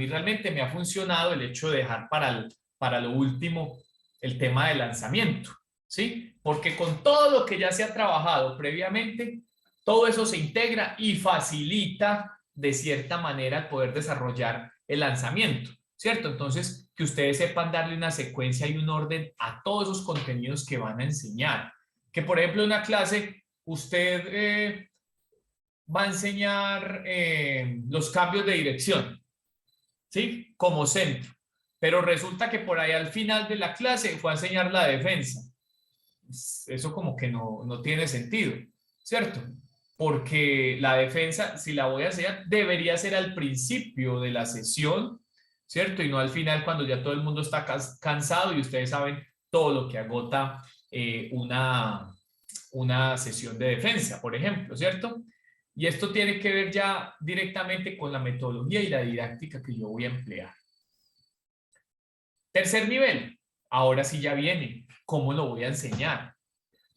realmente me ha funcionado el hecho de dejar para lo último el tema del lanzamiento, ¿sí? Porque con todo lo que ya se ha trabajado previamente, todo eso se integra y facilita de cierta manera el poder desarrollar el lanzamiento, ¿cierto? Entonces, que ustedes sepan darle una secuencia y un orden a todos esos contenidos que van a enseñar. Que, por ejemplo, en una clase, usted va a enseñar los cambios de dirección, ¿sí? Como centro. Pero resulta que por ahí al final de la clase fue a enseñar la defensa. Eso como que no tiene sentido, ¿cierto? Porque la defensa, si la voy a enseñar, debería ser al principio de la sesión, ¿cierto? Y no al final cuando ya todo el mundo está cansado y ustedes saben todo lo que agota una sesión de defensa, por ejemplo, ¿cierto? Y esto tiene que ver ya directamente con la metodología y la didáctica que yo voy a emplear. Tercer nivel, ahora sí ya viene, ¿cómo lo voy a enseñar?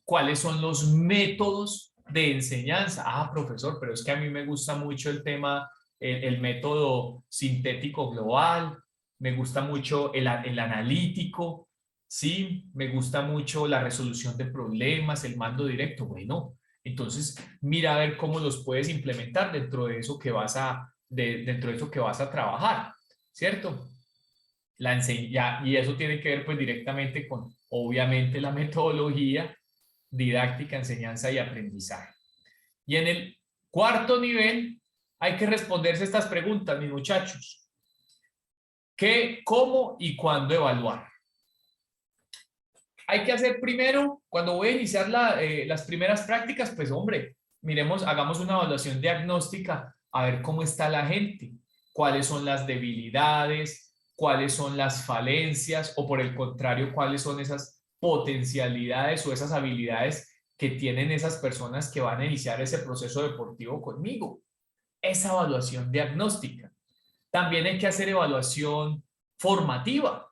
¿Cuáles son los métodos de enseñanza? Ah, profesor, pero es que a mí me gusta mucho el tema, el método sintético global, me gusta mucho el analítico, ¿sí? Me gusta mucho la resolución de problemas, el mando directo. Bueno, entonces mira a ver cómo los puedes implementar dentro de eso que dentro de eso que vas a trabajar, ¿cierto? Y eso tiene que ver pues directamente con, obviamente, la metodología didáctica, enseñanza y aprendizaje. Y en el cuarto nivel hay que responderse estas preguntas, mis muchachos. ¿Qué, cómo y cuándo evaluar? Hay que hacer primero, cuando voy a iniciar las primeras prácticas, pues hombre, hagamos una evaluación diagnóstica a ver cómo está la gente, cuáles son las debilidades, cuáles son las falencias o por el contrario, cuáles son esas potencialidades o esas habilidades que tienen esas personas que van a iniciar ese proceso deportivo conmigo. Esa evaluación diagnóstica. También hay que hacer evaluación formativa.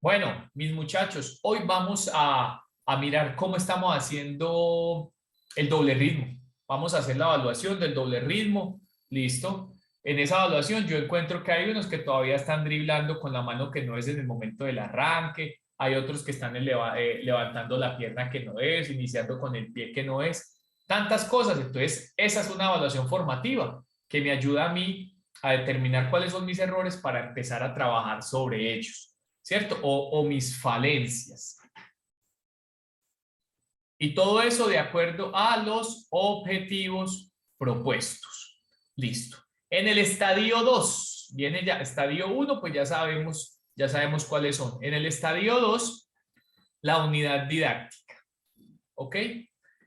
Bueno, mis muchachos, hoy vamos a mirar cómo estamos haciendo el doble ritmo. Vamos a hacer la evaluación del doble ritmo. Listo. En esa evaluación yo encuentro que hay unos que todavía están driblando con la mano que no es en el momento del arranque. Hay otros que están levantando la pierna que no es, iniciando con el pie que no es. Tantas cosas. Entonces, esa es una evaluación formativa que me ayuda a mí a determinar cuáles son mis errores para empezar a trabajar sobre ellos. ¿Cierto? O mis falencias. Y todo eso de acuerdo a los objetivos propuestos. Listo. En el estadio 2, viene ya, estadio 1, pues ya sabemos cuáles son. En el estadio 2, la unidad didáctica. ¿Ok?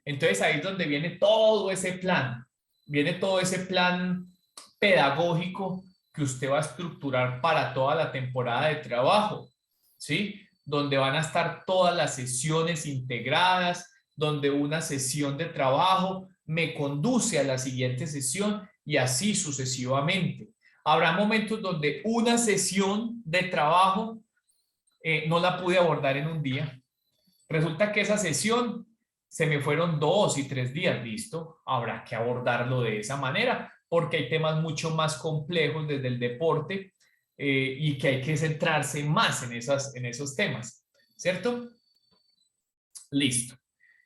Entonces ahí es donde viene todo ese plan. Viene todo ese plan pedagógico que usted va a estructurar para toda la temporada de trabajo, ¿sí? Donde van a estar todas las sesiones integradas, donde una sesión de trabajo me conduce a la siguiente sesión y así sucesivamente. Habrá momentos donde una sesión de trabajo no la pude abordar en un día. Resulta que esa sesión se me fueron 2 y 3 días, listo, habrá que abordarlo de esa manera, porque hay temas mucho más complejos desde el deporte y que hay que centrarse más en esos temas, ¿cierto? Listo.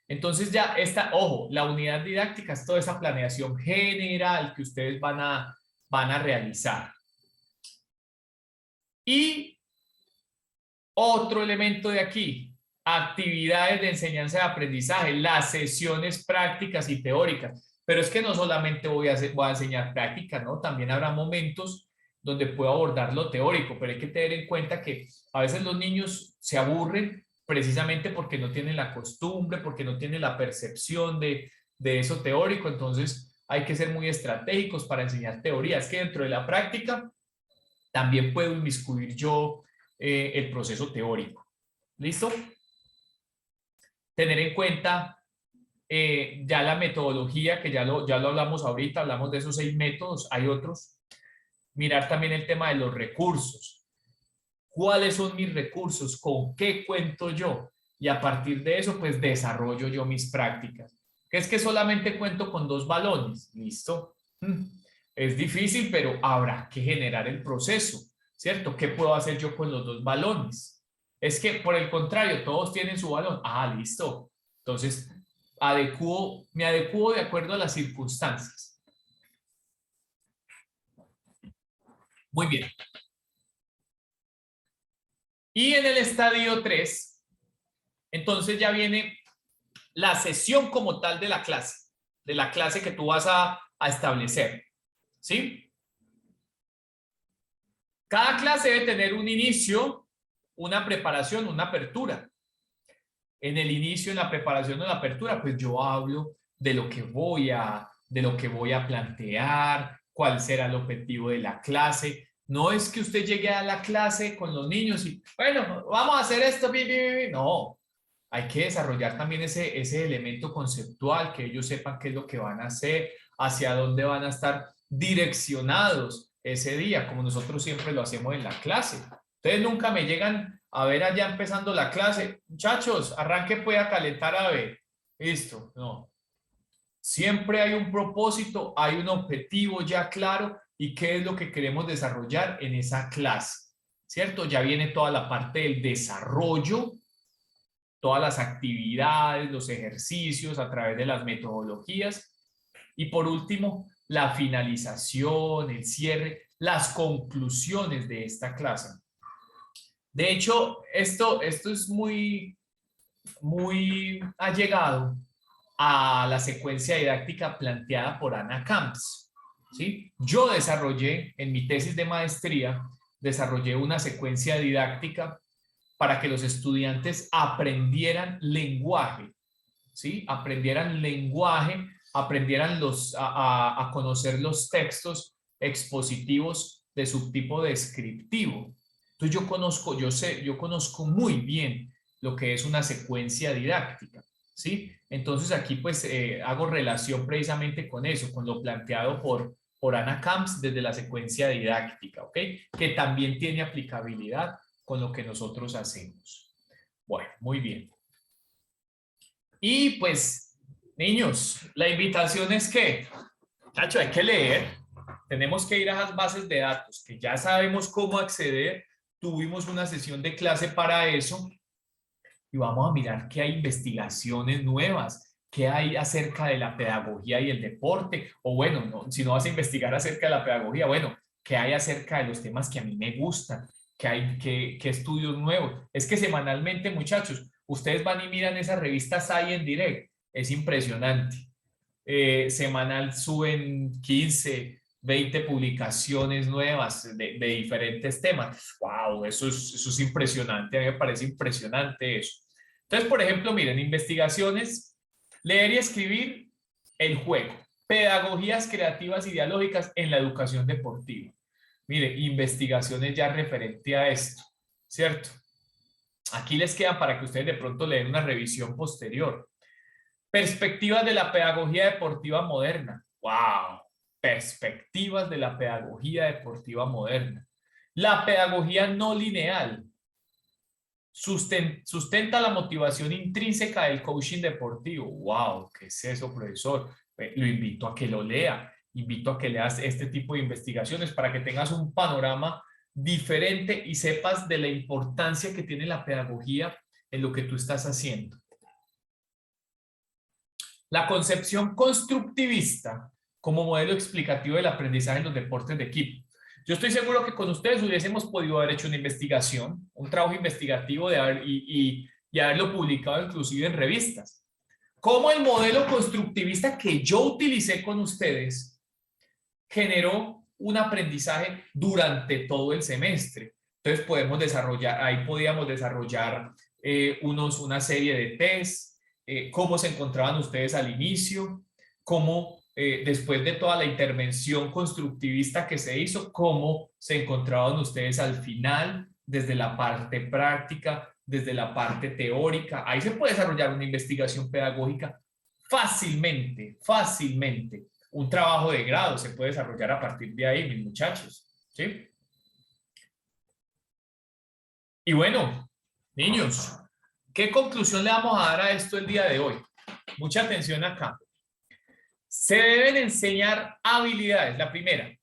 Entonces ya ojo, la unidad didáctica es toda esa planeación general que ustedes van a realizar. Y otro elemento de aquí, actividades de enseñanza y aprendizaje, las sesiones prácticas y teóricas. Pero es que no solamente voy a enseñar práctica, ¿no? También habrá momentos donde puedo abordar lo teórico, pero hay que tener en cuenta que a veces los niños se aburren precisamente porque no tienen la costumbre, porque no tienen la percepción de eso teórico, entonces hay que ser muy estratégicos para enseñar teoría. Es que dentro de la práctica también puedo inmiscuir yo el proceso teórico. ¿Listo? Tener en cuenta ya la metodología, que ya lo hablamos ahorita, hablamos de esos 6 métodos, hay otros. Mirar también el tema de los recursos. ¿Cuáles son mis recursos? ¿Con qué cuento yo? Y a partir de eso, pues desarrollo yo mis prácticas. Que es que solamente cuento con 2 balones. ¿Listo? Es difícil, pero habrá que generar el proceso, ¿cierto? ¿Qué puedo hacer yo con los 2 balones? Es que, por el contrario, todos tienen su balón. Ah, listo. Entonces, me adecuo de acuerdo a las circunstancias. Muy bien. Y en el estadio 3, entonces ya viene la sesión como tal de la clase que tú vas a establecer, ¿sí? Cada clase debe tener un inicio, una preparación, una apertura. En el inicio, en la preparación o la apertura, pues yo hablo de lo que voy a plantear, cuál será el objetivo de la clase. No es que usted llegue a la clase con los niños y, bueno, vamos a hacer esto. No, hay que desarrollar también ese elemento conceptual, que ellos sepan qué es lo que van a hacer, hacia dónde van a estar direccionados ese día, como nosotros siempre lo hacemos en la clase. Ustedes nunca me llegan a ver allá empezando la clase, muchachos, arranque pues a calentar a ver. Listo, no. Siempre hay un propósito, hay un objetivo ya claro y qué es lo que queremos desarrollar en esa clase, ¿cierto? Ya viene toda la parte del desarrollo, todas las actividades, los ejercicios a través de las metodologías y por último, la finalización, el cierre, las conclusiones de esta clase. De hecho, esto es muy allegado a la secuencia didáctica planteada por Anna Camps, ¿sí? Yo desarrollé, en mi tesis de maestría, desarrollé una secuencia didáctica para que los estudiantes aprendieran lenguaje, ¿sí? Aprendieran lenguaje, aprendieran a conocer los textos expositivos de subtipo descriptivo. Entonces yo conozco muy bien lo que es una secuencia didáctica, ¿sí? Entonces aquí pues hago relación precisamente con eso, con lo planteado por Anna Camps desde la secuencia didáctica, ¿ok? Que también tiene aplicabilidad con lo que nosotros hacemos. Bueno, muy bien. Y pues, niños, la invitación es que, chacho, hay que leer. Tenemos que ir a las bases de datos, que ya sabemos cómo acceder. Tuvimos una sesión de clase para eso y vamos a mirar qué hay investigaciones nuevas, qué hay acerca de la pedagogía y el deporte, o bueno, no, si no vas a investigar acerca de la pedagogía, bueno, qué hay acerca de los temas que a mí me gustan, qué estudios nuevos. Es que semanalmente, muchachos, ustedes van y miran esa revista Science Direct, es impresionante. Semanal suben 15, 20 publicaciones nuevas de diferentes temas. ¡Wow! Eso es impresionante. A mí me parece impresionante eso. Entonces, por ejemplo, miren, investigaciones, leer y escribir el juego, pedagogías creativas y dialógicas en la educación deportiva. Mire, investigaciones ya referente a esto, ¿cierto? Aquí les quedan para que ustedes de pronto le den una revisión posterior. Perspectivas de la pedagogía deportiva moderna. ¡Wow! Perspectivas de la pedagogía deportiva moderna. La pedagogía no lineal. Sustenta la motivación intrínseca del coaching deportivo. ¡Wow! ¿Qué es eso, profesor? Lo invito a que lo lea. Invito a que leas este tipo de investigaciones para que tengas un panorama diferente y sepas de la importancia que tiene la pedagogía en lo que tú estás haciendo. La concepción constructivista como modelo explicativo del aprendizaje en los deportes de equipo. Yo estoy seguro que con ustedes hubiésemos podido haber hecho una investigación, un trabajo investigativo y haberlo publicado inclusive en revistas. Cómo el modelo constructivista que yo utilicé con ustedes generó un aprendizaje durante todo el semestre. Entonces podíamos desarrollar una serie de tests, cómo se encontraban ustedes al inicio, cómo después de toda la intervención constructivista que se hizo, cómo se encontraban ustedes al final, desde la parte práctica, desde la parte teórica. Ahí se puede desarrollar una investigación pedagógica fácilmente, fácilmente. Un trabajo de grado se puede desarrollar a partir de ahí, mis muchachos, ¿sí? Y bueno, niños, ¿qué conclusión le vamos a dar a esto el día de hoy? Mucha atención acá. Se deben enseñar habilidades. La primera.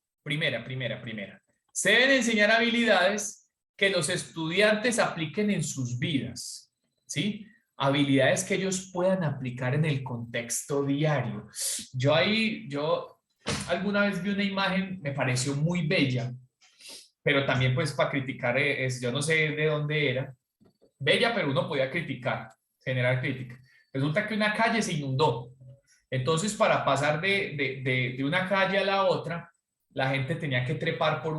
Se deben enseñar habilidades que los estudiantes apliquen en sus vidas, ¿sí? Habilidades que ellos puedan aplicar en el contexto diario. Yo alguna vez vi una imagen, me pareció muy bella, pero también pues para criticar, yo no sé de dónde era. Bella, pero uno podía criticar, generar crítica. Resulta que una calle se inundó. Entonces, para pasar de una calle a la otra, la gente tenía que trepar por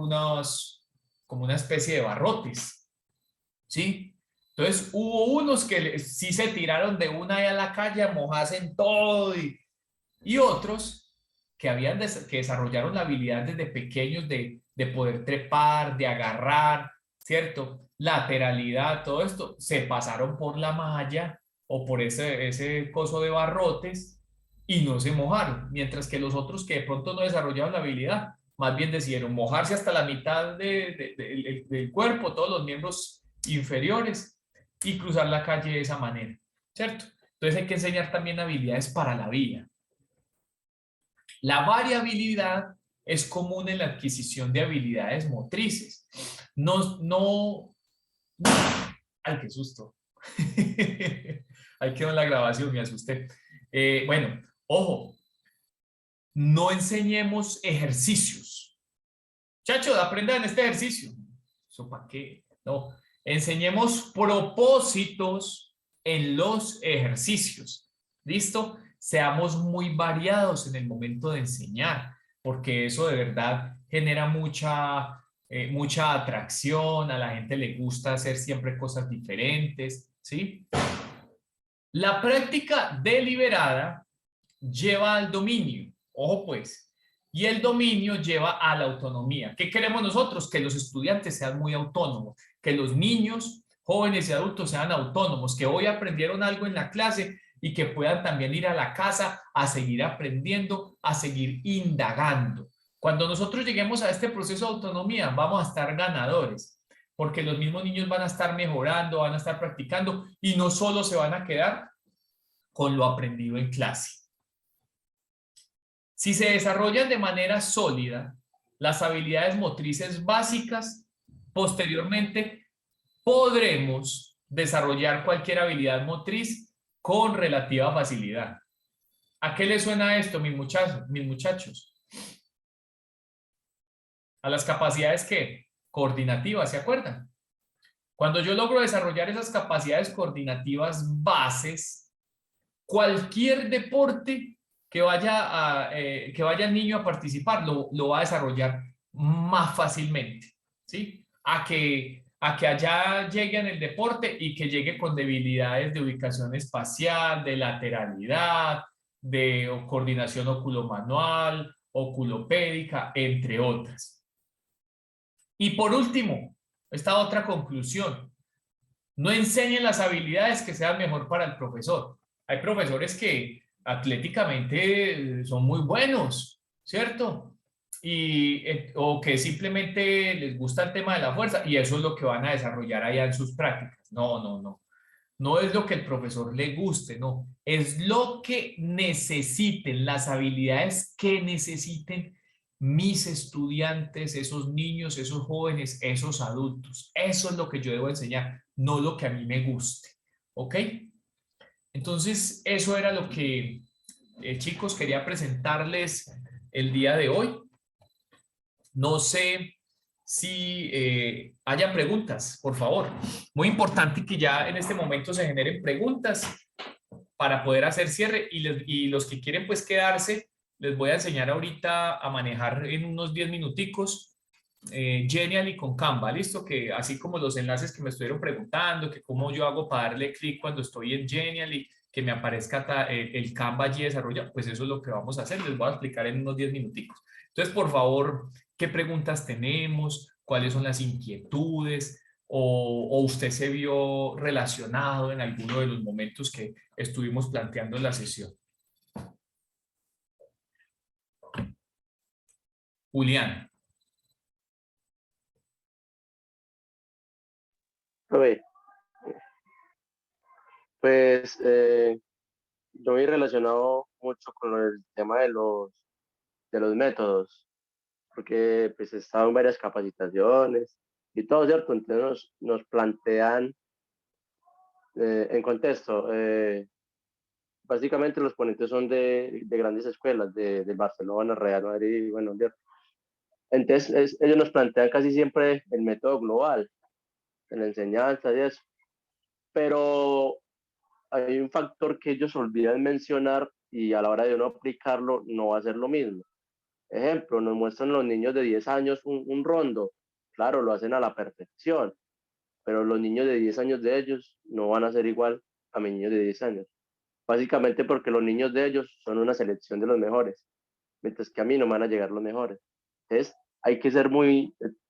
como una especie de barrotes, ¿sí? Entonces, hubo unos que sí se tiraron de una a la calle a mojarse en todo y otros que que desarrollaron la habilidad desde pequeños de poder trepar, de agarrar, ¿cierto? Lateralidad, todo esto, se pasaron por la malla o por ese coso de barrotes y no se mojaron, mientras que los otros que de pronto no desarrollaron la habilidad, más bien decidieron mojarse hasta la mitad del cuerpo, todos los miembros inferiores y cruzar la calle de esa manera, ¿cierto? Entonces hay que enseñar también habilidades para la vida. La variabilidad es común en la adquisición de habilidades motrices. ¡Ay, qué susto! Ahí quedó en la grabación, me asusté. Bueno, ojo, no enseñemos ejercicios. Chacho, aprendan este ejercicio. ¿Eso para qué? No, enseñemos propósitos en los ejercicios. ¿Listo? Seamos muy variados en el momento de enseñar, porque eso de verdad genera mucha atracción, a la gente le gusta hacer siempre cosas diferentes, ¿sí? La práctica deliberada lleva al dominio, ojo pues, y el dominio lleva a la autonomía. ¿Qué queremos nosotros? Que los estudiantes sean muy autónomos, que los niños, jóvenes y adultos sean autónomos, que hoy aprendieron algo en la clase y que puedan también ir a la casa a seguir aprendiendo, a seguir indagando. Cuando nosotros lleguemos a este proceso de autonomía, vamos a estar ganadores, porque los mismos niños van a estar mejorando, van a estar practicando y no solo se van a quedar con lo aprendido en clase. Si se desarrollan de manera sólida las habilidades motrices básicas, posteriormente podremos desarrollar cualquier habilidad motriz con relativa facilidad. ¿A qué le suena esto, mis muchachos? A las capacidades coordinativas, ¿se acuerdan? Cuando yo logro desarrollar esas capacidades coordinativas bases, cualquier deporte que vaya el niño a participar lo va a desarrollar más fácilmente, ¿sí? A que allá llegue en el deporte y que llegue con debilidades de ubicación espacial, de lateralidad, de coordinación oculomanual, oculopédica, entre otras. Y por último, esta otra conclusión: no enseñen las habilidades que sean mejor para el profesor. Hay profesores que atléticamente son muy buenos, ¿cierto? O que simplemente les gusta el tema de la fuerza y eso es lo que van a desarrollar allá en sus prácticas. No. No es lo que el profesor le guste, no. Es lo que necesiten, las habilidades que necesiten mis estudiantes, esos niños, esos jóvenes, esos adultos. Eso es lo que yo debo enseñar, no lo que a mí me guste. ¿Ok? Entonces, eso era lo que, chicos, quería presentarles el día de hoy. No sé si haya preguntas, por favor. Muy importante que ya en este momento se generen preguntas para poder hacer cierre y los que quieren pues quedarse, les voy a enseñar ahorita a manejar en unos 10 minuticos Genially con Canva, ¿listo? Que así como los enlaces que me estuvieron preguntando, que cómo yo hago para darle clic cuando estoy en Genially, que me aparezca el Canva allí desarrollado, pues eso es lo que vamos a hacer, les voy a explicar en unos 10 minuticos. Entonces, por favor, ¿qué preguntas tenemos? ¿Cuáles son las inquietudes? ¿O usted se vio relacionado en alguno de los momentos que estuvimos planteando en la sesión? Julián. Profe, pues yo me he relacionado mucho con el tema de los métodos, porque pues he estado en varias capacitaciones y todo, ¿cierto? Entonces nos plantean en contexto, básicamente los ponentes son de grandes escuelas, de Barcelona, Real Madrid, y bueno, ¿cierto? Entonces ellos nos plantean casi siempre el método global en la enseñanza y eso, pero hay un factor que ellos olvidan mencionar y a la hora de uno aplicarlo no va a ser lo mismo. Ejemplo, nos muestran los niños de 10 años un rondo. Claro, lo hacen a la perfección, pero los niños de 10 años de ellos no van a ser igual a mis niños de 10 años. Básicamente porque los niños de ellos son una selección de los mejores, mientras que a mí no me van a llegar los mejores. Entonces, hay que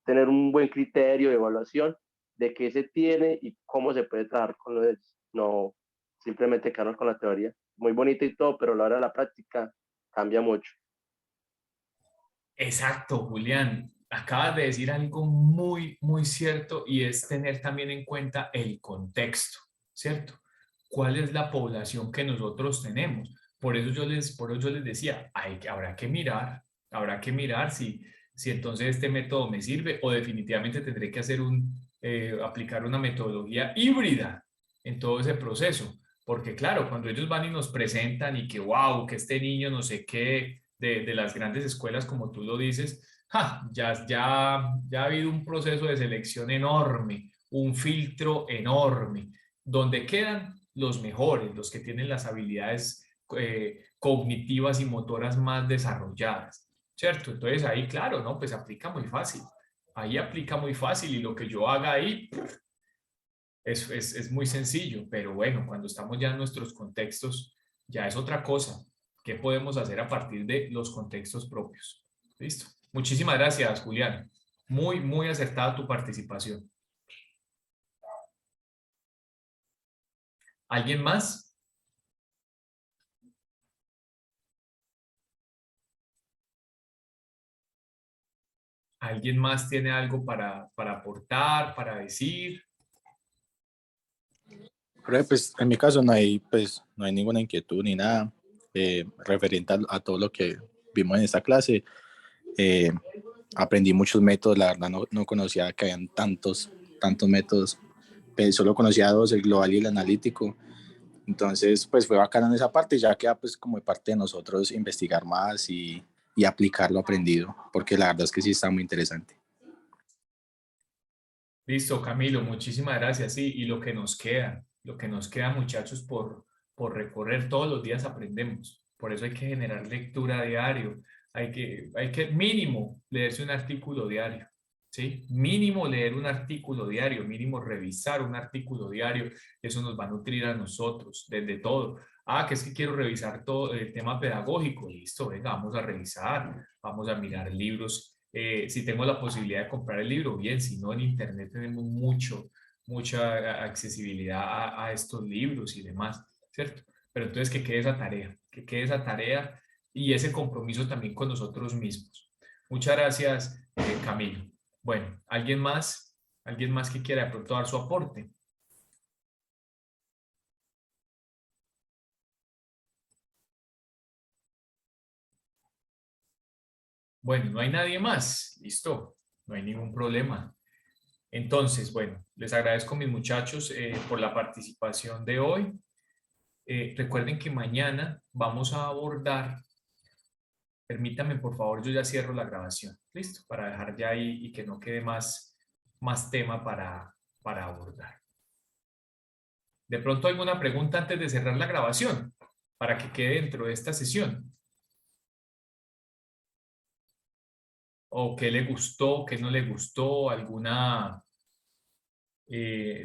tener un buen criterio de evaluación de qué se tiene y cómo se puede trabajar con los ellos. No simplemente quedarnos con la teoría. Muy bonita y todo, pero a la hora de la práctica cambia mucho. Exacto, Julián. Acabas de decir algo muy, muy cierto y es tener también en cuenta el contexto, ¿cierto? ¿Cuál es la población que nosotros tenemos? Por eso yo les decía, habrá que mirar si entonces este método me sirve o definitivamente tendré que aplicar una metodología híbrida en todo ese proceso. Porque claro, cuando ellos van y nos presentan y que wow, que este niño no sé qué de las grandes escuelas, como tú lo dices, ya ha habido un proceso de selección enorme, un filtro enorme, donde quedan los mejores, los que tienen las habilidades cognitivas y motoras más desarrolladas, ¿cierto? Entonces ahí, claro, ¿no? Pues aplica muy fácil. Ahí aplica muy fácil y lo que yo haga ahí es muy sencillo, pero bueno, cuando estamos ya en nuestros contextos, ya es otra cosa. ¿Qué podemos hacer a partir de los contextos propios? Listo. Muchísimas gracias, Julián. Muy, muy acertada tu participación. ¿Alguien más? ¿Alguien más tiene algo para aportar, para decir? Pues en mi caso no hay, pues, no hay ninguna inquietud ni nada referente a todo lo que vimos en esta clase. Eh, Aprendí muchos métodos, la verdad no conocía que habían tantos métodos. Solo conocía dos, el global y el analítico. Entonces, pues fue bacano en esa parte, ya queda pues como de parte de nosotros investigar más y aplicar lo aprendido, porque la verdad es que sí está muy interesante. Listo, Camilo, muchísimas gracias. Sí, y lo que nos queda, muchachos, por recorrer todos los días aprendemos. Por eso hay que generar lectura diario. Hay que mínimo leerse un artículo diario, ¿sí? Mínimo leer un artículo diario, mínimo revisar un artículo diario. Eso nos va a nutrir a nosotros, desde todo. Ah, que es que quiero revisar todo el tema pedagógico. Listo, venga, vamos a revisar, vamos a mirar libros si tengo la posibilidad de comprar el libro, bien, si no, en internet tenemos mucha accesibilidad a estos libros y demás, ¿cierto? Pero entonces que quede esa tarea y ese compromiso también con nosotros mismos. Muchas gracias, Camilo. Bueno, ¿alguien más? ¿Alguien más que quiera de pronto dar su aporte? Bueno, no hay nadie más. Listo, no hay ningún problema. Entonces, bueno, les agradezco mis muchachos por la participación de hoy. Recuerden que mañana vamos a abordar, permítame por favor, yo ya cierro la grabación, listo, para dejar ya ahí y que no quede más tema para abordar. De pronto alguna pregunta antes de cerrar la grabación, para que quede dentro de esta sesión. O qué le gustó, qué no le gustó,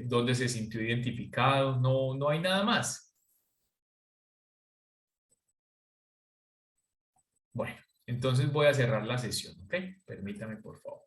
dónde se sintió identificado, no hay nada más. Bueno, entonces voy a cerrar la sesión, ¿ok? Permítame, por favor.